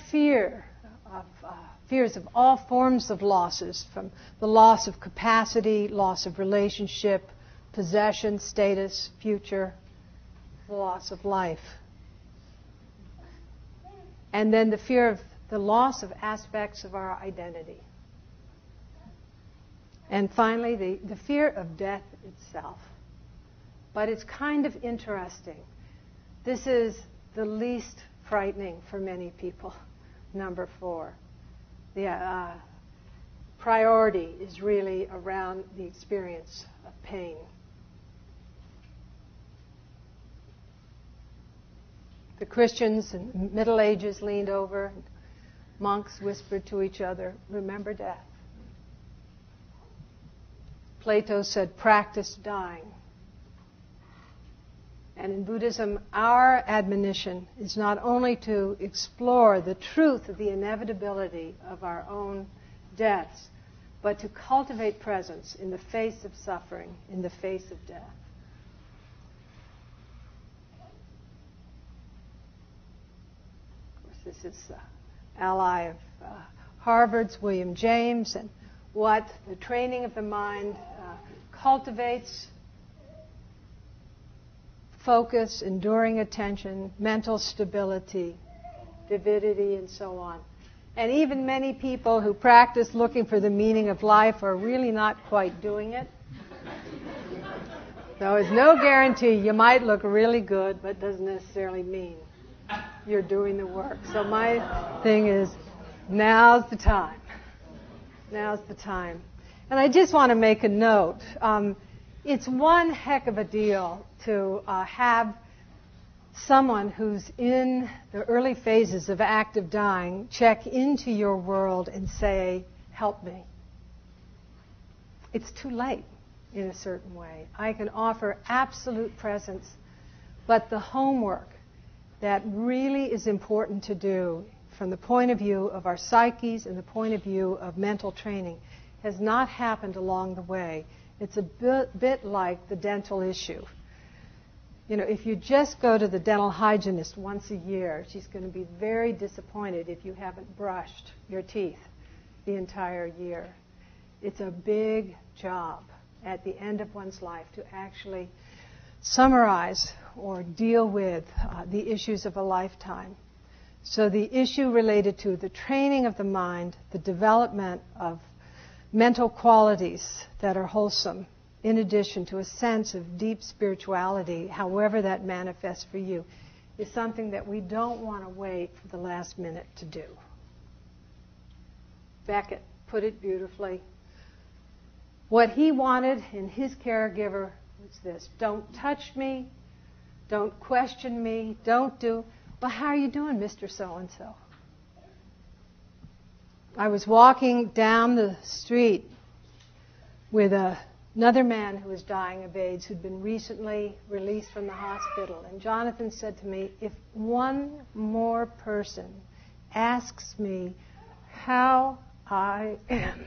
fears of all forms of losses, from the loss of capacity, loss of relationship, possession, status, future, the loss of life. And then the fear of the loss of aspects of our identity. And finally, the fear of death itself. But it's kind of interesting. This is the least frightening for many people. Number 4. The priority is really around the experience of pain. The Christians in the Middle Ages leaned over, and monks whispered to each other, remember death. Plato said, practice dying. And in Buddhism, our admonition is not only to explore the truth of the inevitability of our own deaths, but to cultivate presence in the face of suffering, in the face of death. Of course, this is the ally of Harvard's William James, and what the training of the mind cultivates: focus, enduring attention, mental stability, divinity, and so on. And even many people who practice looking for the meaning of life are really not quite doing it. So it's no guarantee. You might look really good, but doesn't necessarily mean you're doing the work. So my thing is, now's the time. Now's the time. And I just want to make a note. It's one heck of a deal to have someone who's in the early phases of active dying check into your world and say, help me. It's too late in a certain way. I can offer absolute presence, but the homework that really is important to do from the point of view of our psyches and the point of view of mental training has not happened along the way. It's a bit like the dental issue. You know, if you just go to the dental hygienist once a year, she's going to be very disappointed if you haven't brushed your teeth the entire year. It's a big job at the end of one's life to actually summarize or deal with the issues of a lifetime. So the issue related to the training of the mind, the development of mental qualities that are wholesome, in addition to a sense of deep spirituality, however that manifests for you, is something that we don't want to wait for the last minute to do. Beckett put it beautifully. What he wanted in his caregiver was this: don't touch me, don't question me, don't do, well, how are you doing, Mr. So-and-so? I was walking down the street with another man who was dying of AIDS who'd been recently released from the hospital. And Jonathan said to me, if one more person asks me how I am,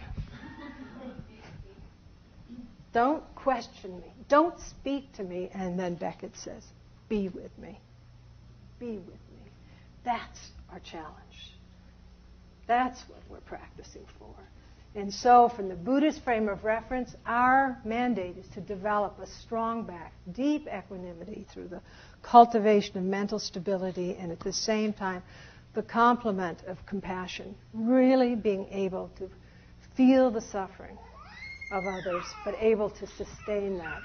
don't question me, don't speak to me. And then Beckett says, be with me. Be with me. That's our challenge. That's what we're practicing for. And so from the Buddhist frame of reference, our mandate is to develop a strong back, deep equanimity through the cultivation of mental stability, and at the same time the complement of compassion, really being able to feel the suffering of others, but able to sustain that,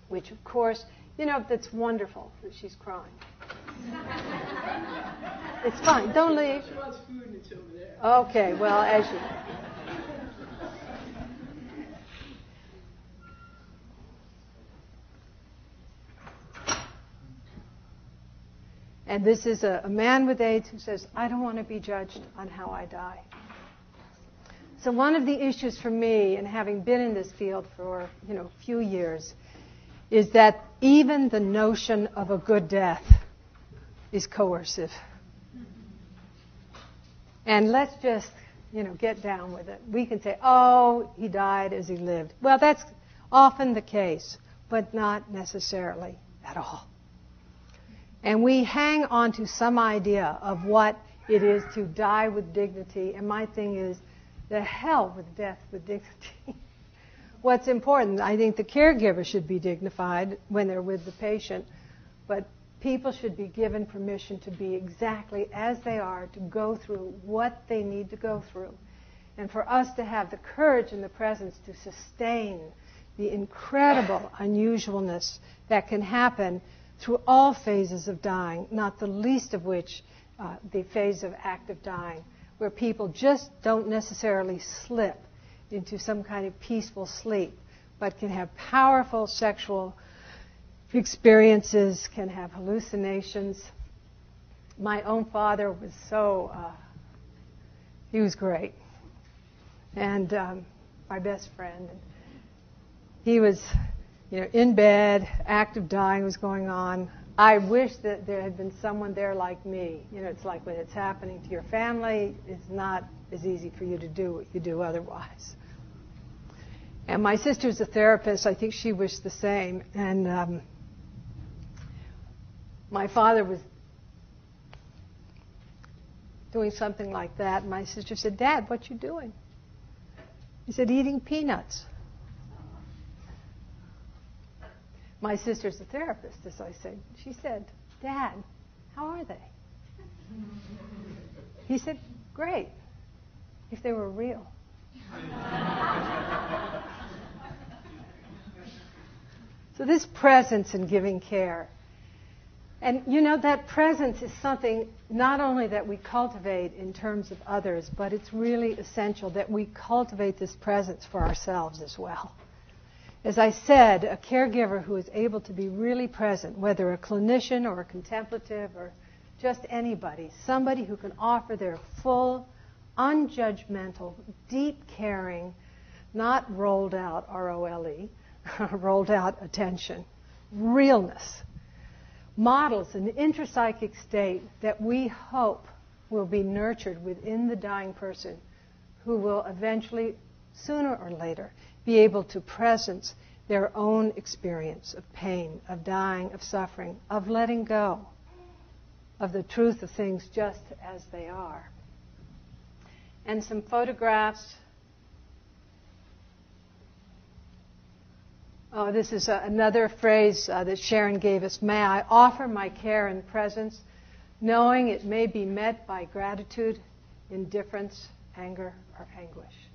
which of course, you know, that's wonderful that she's crying. It's fine. Don't leave. She wants food and it's over there. Okay, well, as you... And this is a man with AIDS who says, I don't want to be judged on how I die. So one of the issues for me, and having been in this field for, a few years, is that even the notion of a good death is coercive. And let's just, get down with it. We can say, oh, he died as he lived. Well, that's often the case, but not necessarily at all. And we hang on to some idea of what it is to die with dignity. And my thing is, the hell with death with dignity. What's important, I think the caregiver should be dignified when they're with the patient, but people should be given permission to be exactly as they are, to go through what they need to go through. And for us to have the courage and the presence to sustain the incredible unusualness that can happen through all phases of dying, not the least of which the phase of active dying, where people just don't necessarily slip into some kind of peaceful sleep, but can have powerful sexual experiences, can have hallucinations. My own father was he was great, and my best friend. He was, in bed, active dying was going on. I wish that there had been someone there like me. It's like when it's happening to your family, it's not as easy for you to do what you do otherwise. And my sister's a therapist. I think she wished the same. And my father was doing something like that. And my sister said, "Dad, what you doing?" He said, "Eating peanuts." My sister's a therapist, as I said. She said, "Dad, how are they?" He said, "Great, if they were real." So this presence in giving care. And that presence is something not only that we cultivate in terms of others, but it's really essential that we cultivate this presence for ourselves as well. As I said, a caregiver who is able to be really present, whether a clinician or a contemplative or just anybody, somebody who can offer their full, unjudgmental, deep caring, not rolled out, R-O-L-E, rolled out attention, realness, models an intrapsychic state that we hope will be nurtured within the dying person, who will eventually, sooner or later, be able to presence their own experience of pain, of dying, of suffering, of letting go, of the truth of things just as they are. And some photographs. Oh, this is another phrase that Sharon gave us. "May I offer my care and presence, knowing it may be met by gratitude, indifference, anger, or anguish."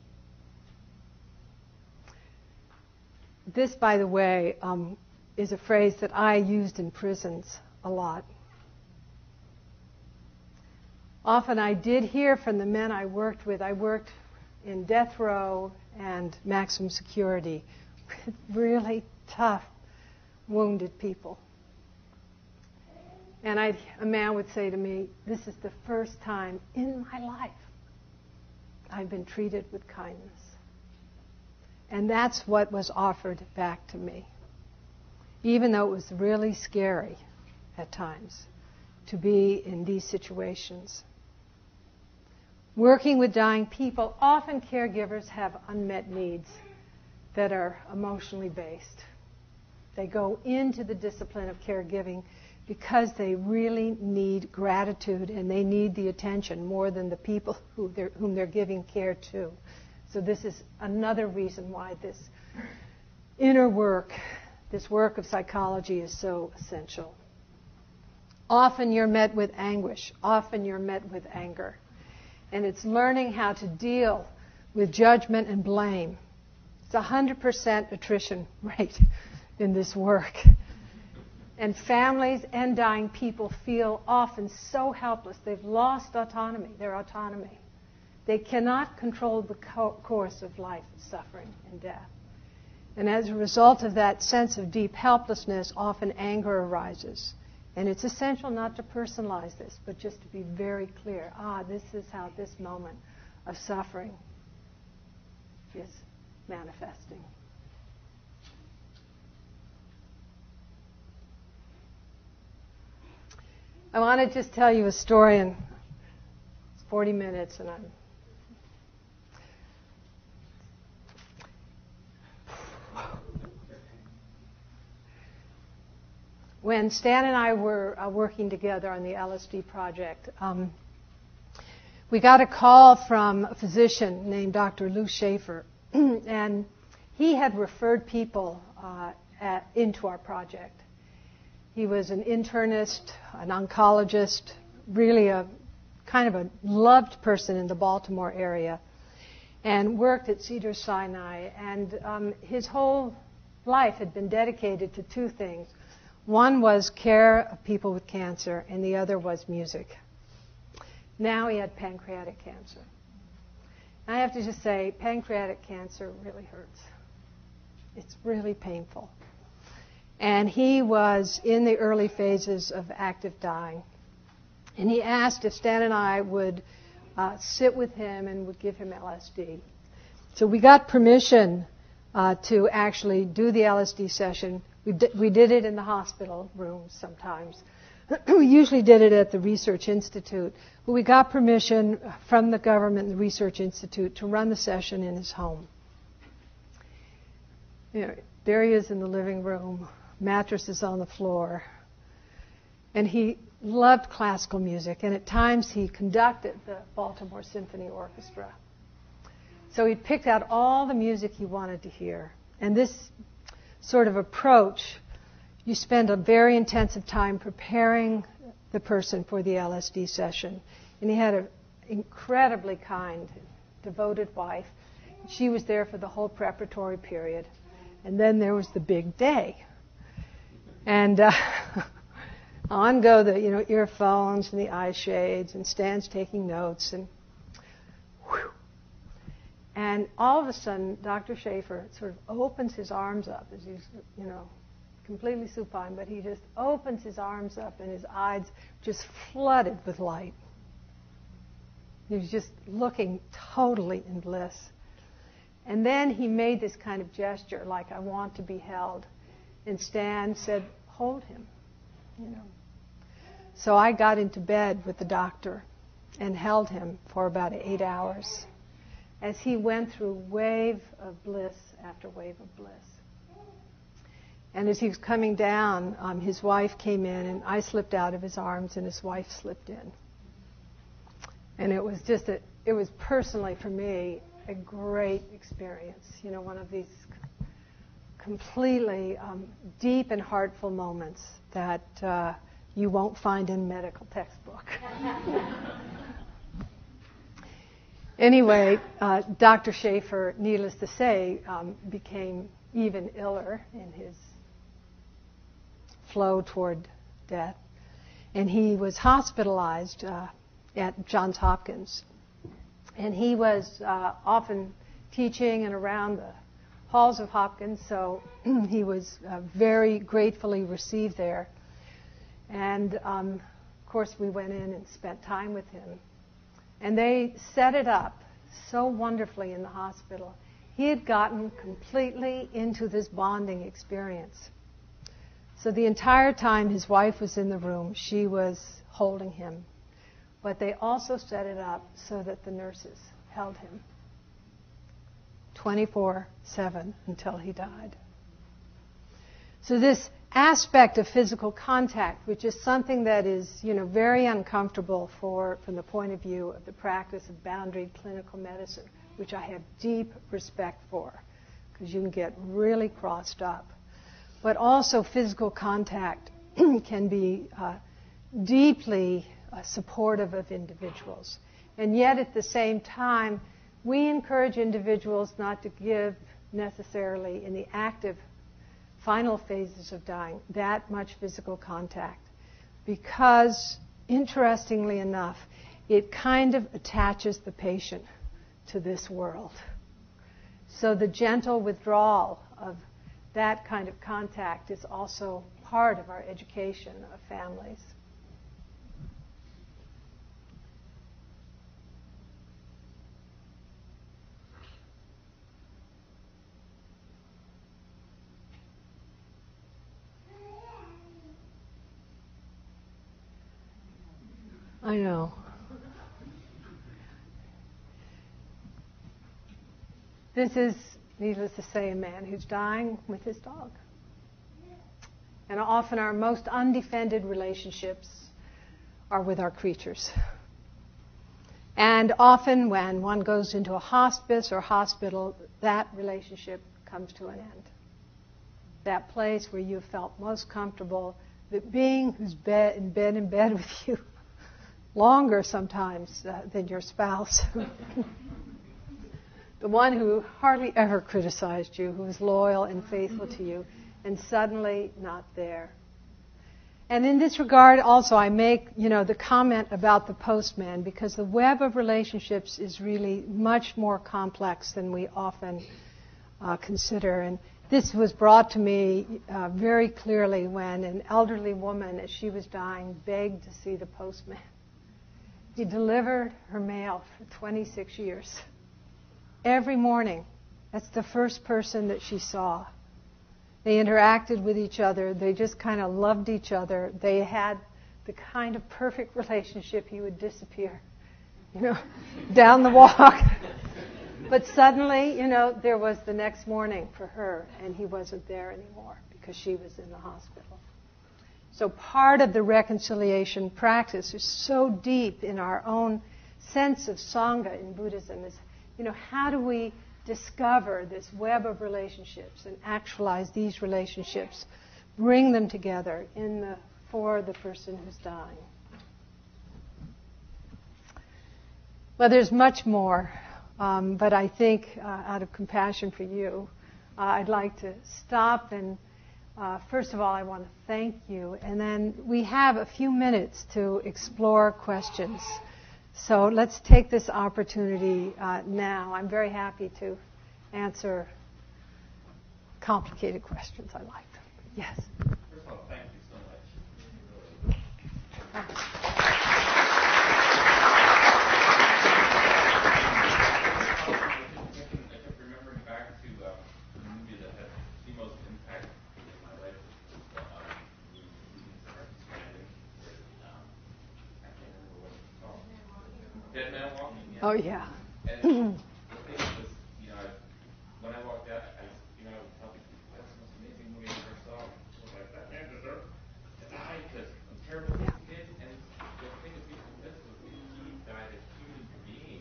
This, by the way, is a phrase that I used in prisons a lot. Often I did hear from the men I worked with. I worked in death row and maximum security with really tough, wounded people. And a man would say to me, "This is the first time in my life I've been treated with kindness." And that's what was offered back to me, even though it was really scary at times to be in these situations. Working with dying people, often caregivers have unmet needs that are emotionally based. They go into the discipline of caregiving because they really need gratitude and they need the attention more than the people whom they're giving care to. So this is another reason why this inner work, this work of psychology, is so essential. Often you're met with anguish. Often you're met with anger. And it's learning how to deal with judgment and blame. It's 100% attrition rate in this work. And families and dying people feel often so helpless. They've lost autonomy, their autonomy. They cannot control the course of life, suffering, and death. And as a result of that sense of deep helplessness, often anger arises. And it's essential not to personalize this, but just to be very clear. This is how this moment of suffering is manifesting. I want to just tell you a story, and it's 40 minutes, and when Stan and I were working together on the LSD project, we got a call from a physician named Dr. Lou Schaefer, and he had referred people into our project. He was an internist, an oncologist, really a kind of a loved person in the Baltimore area, and worked at Cedars-Sinai. And his whole life had been dedicated to two things. One was care of people with cancer, and the other was music. Now he had pancreatic cancer. I have to just say, pancreatic cancer really hurts. It's really painful. And he was in the early phases of active dying. And he asked if Stan and I would sit with him and would give him LSD. So we got permission to actually do the LSD session. We did it in the hospital rooms sometimes. We usually did it at the Research Institute. But we got permission from the government and the Research Institute to run the session in his home. You know, there he is in the living room, mattresses on the floor. And he loved classical music, and at times he conducted the Baltimore Symphony Orchestra. So he picked out all the music he wanted to hear. And this sort of approach, you spend a very intensive time preparing the person for the LSD session. And he had an incredibly kind, devoted wife. She was there for the whole preparatory period. And then there was the big day. And on go the earphones and the eye shades, and Stan's taking notes, and whew. And all of a sudden, Dr. Schaefer sort of opens his arms up as he's, completely supine, but he just opens his arms up and his eyes just flooded with light. He was just looking totally in bliss. And then he made this kind of gesture, like, I want to be held. And Stan said, hold him, So I got into bed with the doctor and held him for about 8 hours as he went through wave of bliss after wave of bliss. And as he was coming down, his wife came in, and I slipped out of his arms, and his wife slipped in. And it was just it was personally for me a great experience, one of these completely deep and heartful moments that you won't find in medical textbook. Anyway, Dr. Schaefer, needless to say, became even iller in his flow toward death. And he was hospitalized at Johns Hopkins. And he was often teaching and around the halls of Hopkins, so he was very gratefully received there. And, of course, we went in and spent time with him. And they set it up so wonderfully in the hospital. He had gotten completely into this bonding experience. So the entire time his wife was in the room, she was holding him. But they also set it up so that the nurses held him 24/7 until he died. So this aspect of physical contact, which is something that is, very uncomfortable from the point of view of the practice of boundaried clinical medicine, which I have deep respect for, because you can get really crossed up. But also physical contact can be deeply supportive of individuals. And yet at the same time, we encourage individuals not to give necessarily in the active final phases of dying that much physical contact, because interestingly enough, it kind of attaches the patient to this world. So the gentle withdrawal of that kind of contact is also part of our education of families. I know. This is, needless to say, a man who's dying with his dog. And often our most undefended relationships are with our creatures. And often when one goes into a hospice or hospital, that relationship comes to an end. That place where you felt most comfortable, the being who's in bed with you longer sometimes than your spouse. The one who hardly ever criticized you, who was loyal and faithful to you, and suddenly not there. And in this regard, also, I make, the comment about the postman, because the web of relationships is really much more complex than we often consider. And this was brought to me very clearly when an elderly woman, as she was dying, begged to see the postman. He delivered her mail for 26 years. Every morning, that's the first person that she saw. They interacted with each other. They just kind of loved each other. They had the kind of perfect relationship. He would disappear, down the walk. But suddenly, there was the next morning for her, and he wasn't there anymore because she was in the hospital. So part of the reconciliation practice is so deep in our own sense of Sangha in Buddhism is, how do we discover this web of relationships and actualize these relationships, bring them together for the person who's dying. Well, there's much more, but I think out of compassion for you, I'd like to stop and first of all, I want to thank you, and then we have a few minutes to explore questions. So let's take this opportunity now. I'm very happy to answer complicated questions. I like them. Yes. First of all, thank you so much. I kept remembering back to the movie that had the most impact in my life. I can't remember what it's called. Dead Man Walking. Yeah. Oh, yeah. And the thing was, when I walked out, I was telling people, that's the most amazing movie I ever saw. I was like, that man deserved to die because I'm terrible with kids. And the thing that people missed was that he died a human being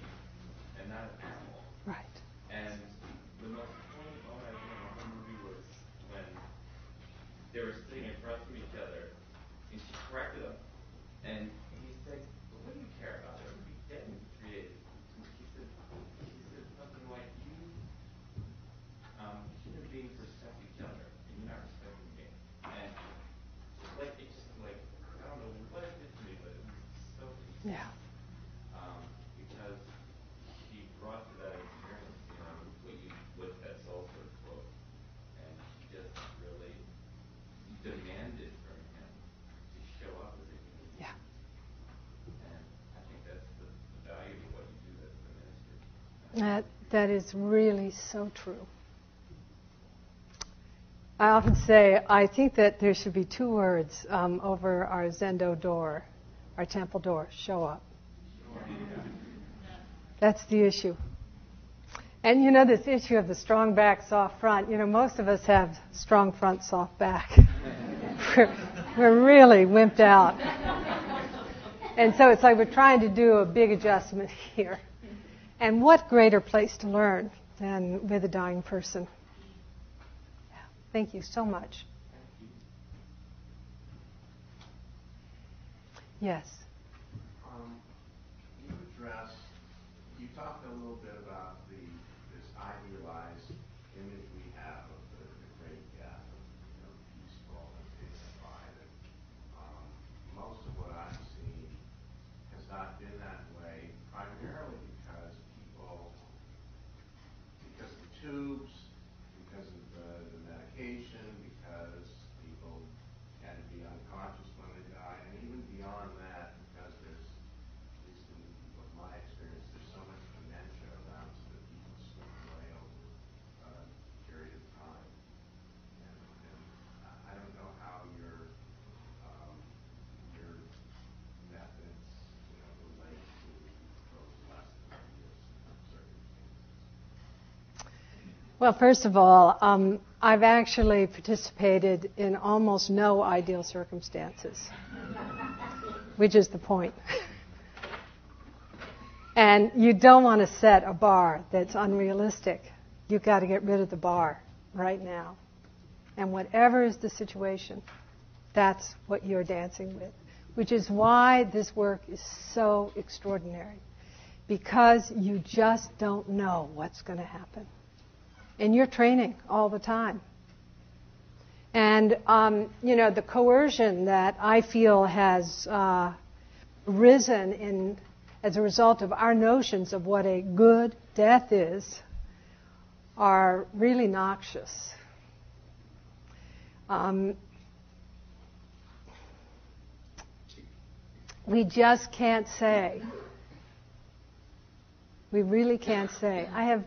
and not an animal. Right. And the most poignant moment I think in the whole movie was when they were sitting across from each other, and she corrected him, and he said, well, what do you care about? It would be dead and created. He said something like, human beings respect each other, and you're not respecting me. And I don't know what it did to me, but it was so deep. Yeah. Because she brought to that experience, what that Salzberg quote, and she just really demanded from him to show up as a human being. Yeah. And I think that's the value of what you do, that's the ministry. That is really so true. I often say, I think that there should be 2 words over our Zendo door, our temple door: show up. That's the issue. And this issue of the strong back, soft front, most of us have strong front, soft back. We're really wimped out. And so it's like we're trying to do a big adjustment here. And what greater place to learn than with a dying person? Yeah. Thank you so much. Yes. You talked a little bit about this idealized image we have of the great death, peaceful and dignified. And most of what I've seen has not been that way, primarily because the tubes, because of the medication, because people tend to be unconscious when they die, and even beyond that, because there's, at least in my experience, there's so much dementia around, so that people slip away over a period of time. And I don't know how your methods, relate to those less than ideal circumstances. Well, first of all, I've actually participated in almost no ideal circumstances, which is the point. And you don't want to set a bar that's unrealistic. You've got to get rid of the bar right now. And whatever is the situation, that's what you're dancing with, which is why this work is so extraordinary, because you just don't know what's going to happen. And you're training all the time. And, the coercion that I feel has risen as a result of our notions of what a good death is are really noxious. We just can't say. We really can't say. I have,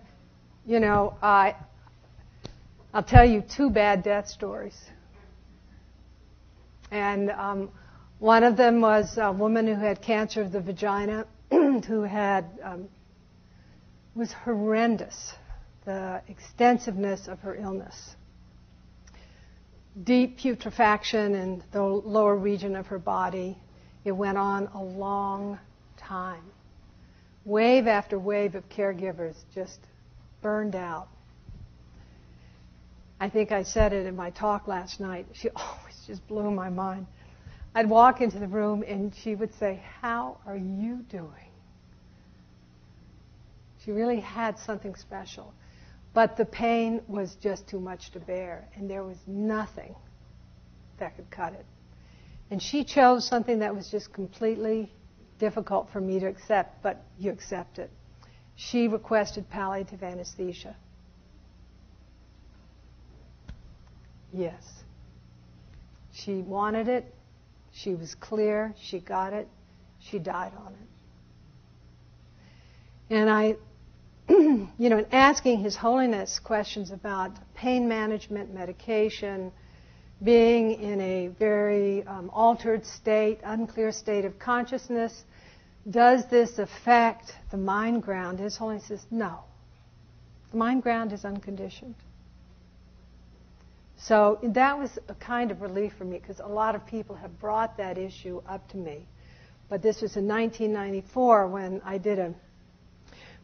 I'll tell you 2 bad death stories. And one of them was a woman who had cancer of the vagina, who had, was horrendous, the extensiveness of her illness. Deep putrefaction in the lower region of her body. It went on a long time. Wave after wave of caregivers just burned out. I think I said it in my talk last night. She always just blew my mind. I'd walk into the room and she would say, "How are you doing?" She really had something special. But the pain was just too much to bear, and there was nothing that could cut it. And she chose something that was just completely difficult for me to accept, but you accept it. She requested palliative anesthesia. Yes. She wanted it. She was clear. She got it. She died on it. And I, in asking His Holiness questions about pain management, medication, being in a very altered state, unclear state of consciousness, does this affect the mind ground? His Holiness says, no. The mind ground is unconditioned. So that was a kind of relief for me, because a lot of people have brought that issue up to me. But this was in 1994 when I did a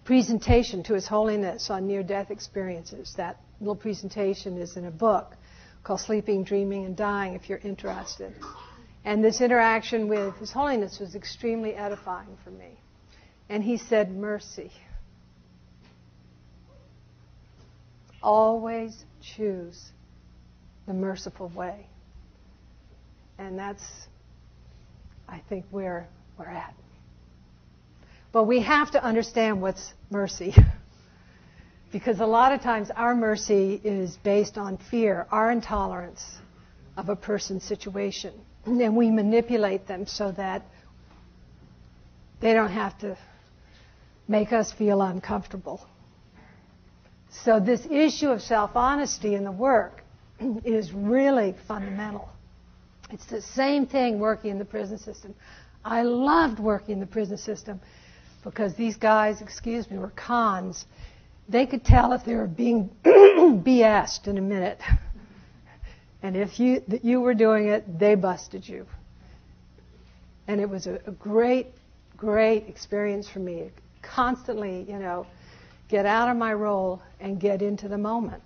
presentation to His Holiness on near-death experiences. That little presentation is in a book called Sleeping, Dreaming, and Dying, if you're interested. And this interaction with His Holiness was extremely edifying for me. And he said, mercy. Always choose the merciful way. And that's, I think, where we're at. But we have to understand what's mercy. Because a lot of times our mercy is based on fear, our intolerance of a person's situation. And we manipulate them so that they don't have to make us feel uncomfortable. So this issue of self-honesty in the work is really fundamental. It's the same thing working in the prison system. I loved working in the prison system because these guys, were cons. They could tell if they were being BS'd in a minute. And if you were doing it, they busted you. And it was a great, great experience for me. Constantly, get out of my role and get into the moment.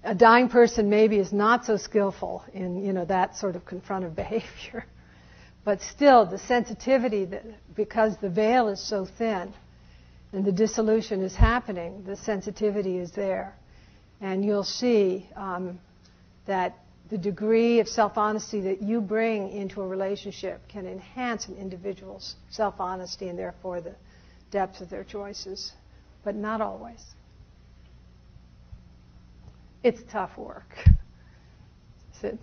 A dying person maybe is not so skillful in, that sort of confrontive behavior. But still, the sensitivity, because the veil is so thin and the dissolution is happening, the sensitivity is there. And you'll see that the degree of self-honesty that you bring into a relationship can enhance an individual's self-honesty and therefore the depth of their choices, but not always. It's tough work. It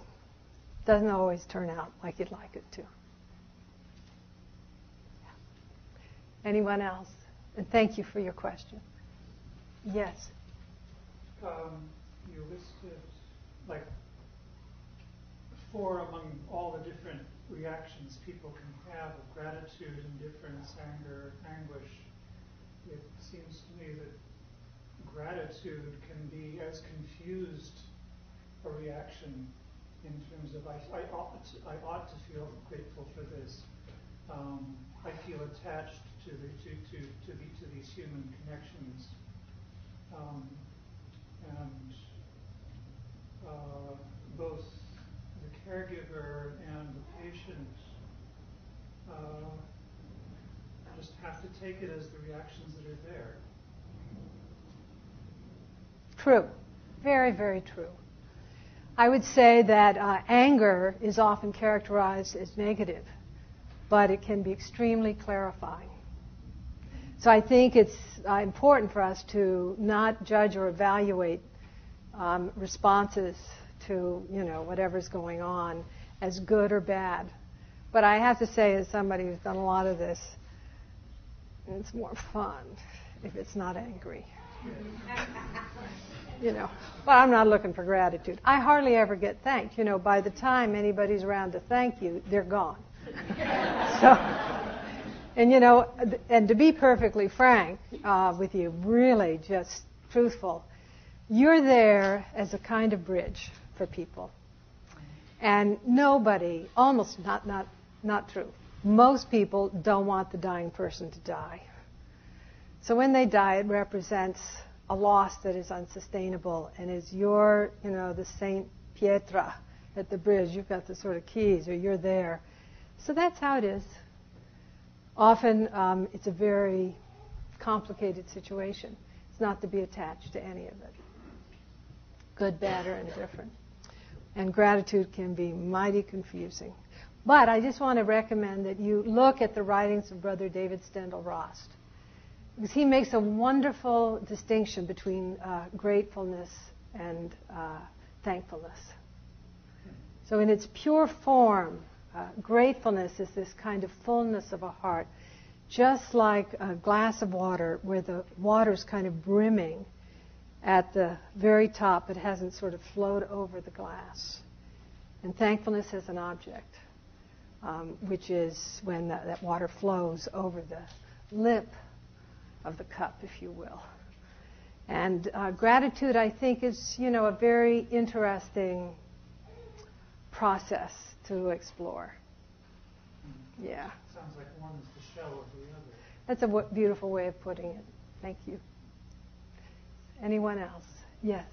doesn't always turn out like you'd like it to. Anyone else? And thank you for your question. Yes. You listed like 4 among all the different reactions people can have of gratitude, indifference, anger, anguish. It seems to me that gratitude can be as confused a reaction in terms of I ought to feel grateful for this. I feel attached to these human connections, and both the caregiver and the patient just have to take it as the reactions that are there. True. Very, very true. I would say that anger is often characterized as negative, but it can be extremely clarifying. So I think it's important for us to not judge or evaluate responses to, whatever's going on as good or bad. But I have to say, as somebody who's done a lot of this, it's more fun if it's not angry. But I'm not looking for gratitude. I hardly ever get thanked. By the time anybody's around to thank you, they're gone. And to be perfectly frank with you, really just truthful, you're there as a kind of bridge for people. And nobody, almost not true, most people don't want the dying person to die. So when they die, it represents a loss that is unsustainable, and is your, the Saint Pietra at the bridge. You've got the sort of keys, or you're there. So that's how it is. Often it's a very complicated situation. It's not to be attached to any of it. Good, bad, or indifferent. And gratitude can be mighty confusing. But I just want to recommend that you look at the writings of Brother David Stendhal-Rost, because he makes a wonderful distinction between gratefulness and thankfulness. So in its pure form, gratefulness is this kind of fullness of a heart, just like a glass of water where the water's kind of brimming at the very top. It hasn't sort of flowed over the glass. And thankfulness is an object, which is when that water flows over the lip of the cup, if you will. And gratitude, I think, is, a very interesting process to explore. Yeah. Sounds like one is the shell of the other. That's a beautiful way of putting it. Thank you. Anyone else? Yes.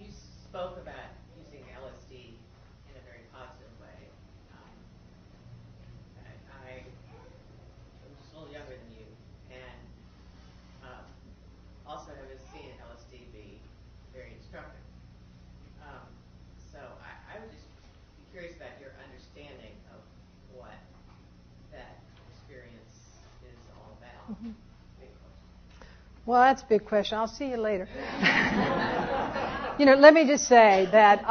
You spoke about using LSD in a very positive way. I'm just a little younger than you, and also have seen LSD be very instructive. So I would just be curious about your understanding of what that experience is all about. Mm-hmm. Well, that's a big question. I'll see you later. Let me just say that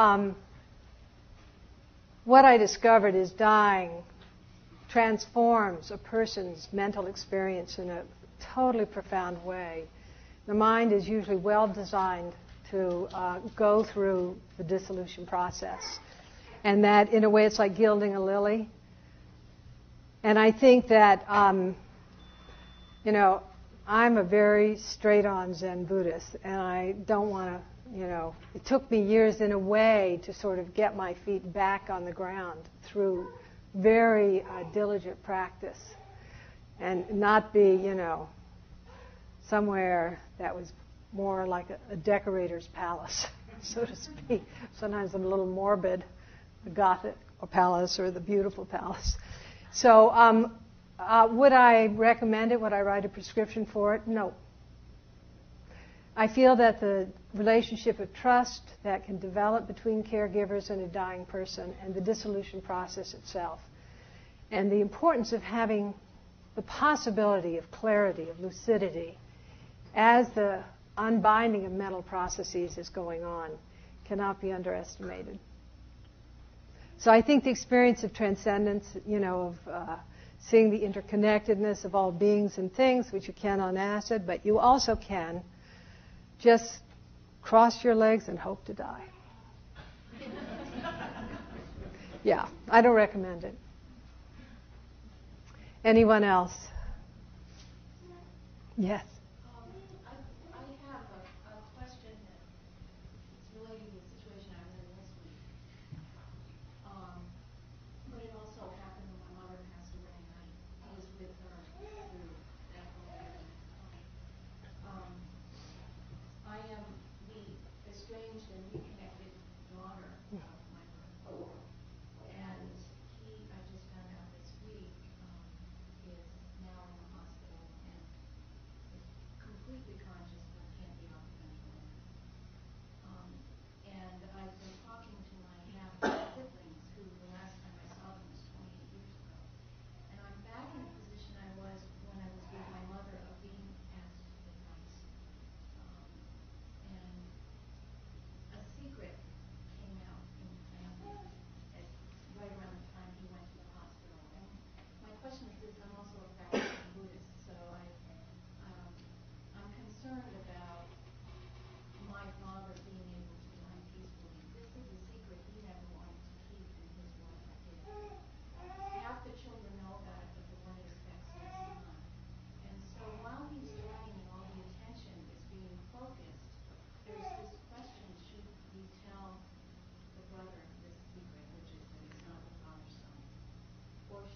what I discovered is dying transforms a person's mental experience in a totally profound way. The mind is usually well designed to go through the dissolution process. And that, in a way, it's like gilding a lily. And I think that, I'm a very straight-on Zen Buddhist, and I don't want to, it took me years in a way to sort of get my feet back on the ground through very diligent practice and not be, somewhere that was more like a decorator's palace, so to speak. Sometimes I'm a little morbid, the Gothic palace or the beautiful palace. So, would I recommend it? Would I write a prescription for it? No. I feel that the relationship of trust that can develop between caregivers and a dying person, and the dissolution process itself, and the importance of having the possibility of clarity, of lucidity, as the unbinding of mental processes is going on, cannot be underestimated. So I think the experience of transcendence, of seeing the interconnectedness of all beings and things, which you can on acid, but you also can just cross your legs and hope to die. Yeah, I don't recommend it. Anyone else? Yes. I have a question that's related to the situation I was in this week. But it also happened when my mother passed away, and I was with her through that whole time. I am the estranged and reconnected daughter of my brother. And I just found out this week, is now in the hospital, and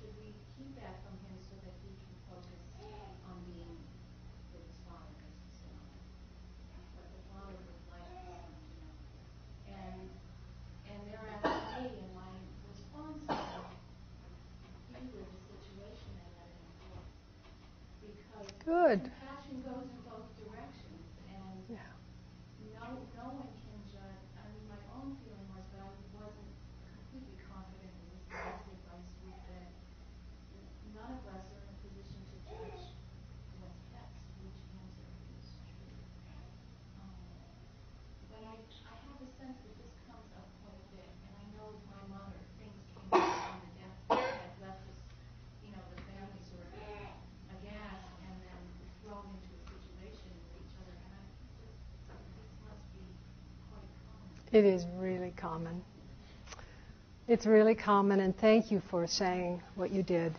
should we keep that from him so that he can focus on being with his father as he said, what the father would like his son to know. And they're asking me, and my response is, he lived a situation and let him forth. Because compassion goes in both directions, and no one can judge. I mean, my own feeling was that I wasn't completely confident in this guy's advice was that none of us are in a position to judge what's best, which answer is true. But I have a sense that this comes up quite a bit, and I know with my mother, things came up on the deathbed that left us, the family sort of aghast and then thrown into a situation with each other, and I think that this must be quite common. It is really common. It's really common, and thank you for saying what you did.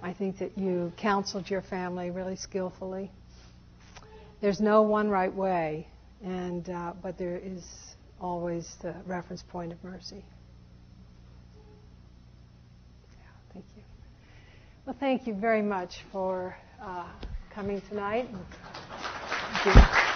I think that you counseled your family really skillfully. There's no one right way, but there is always the reference point of mercy. Yeah, thank you. Well, thank you very much for coming tonight. Thank you.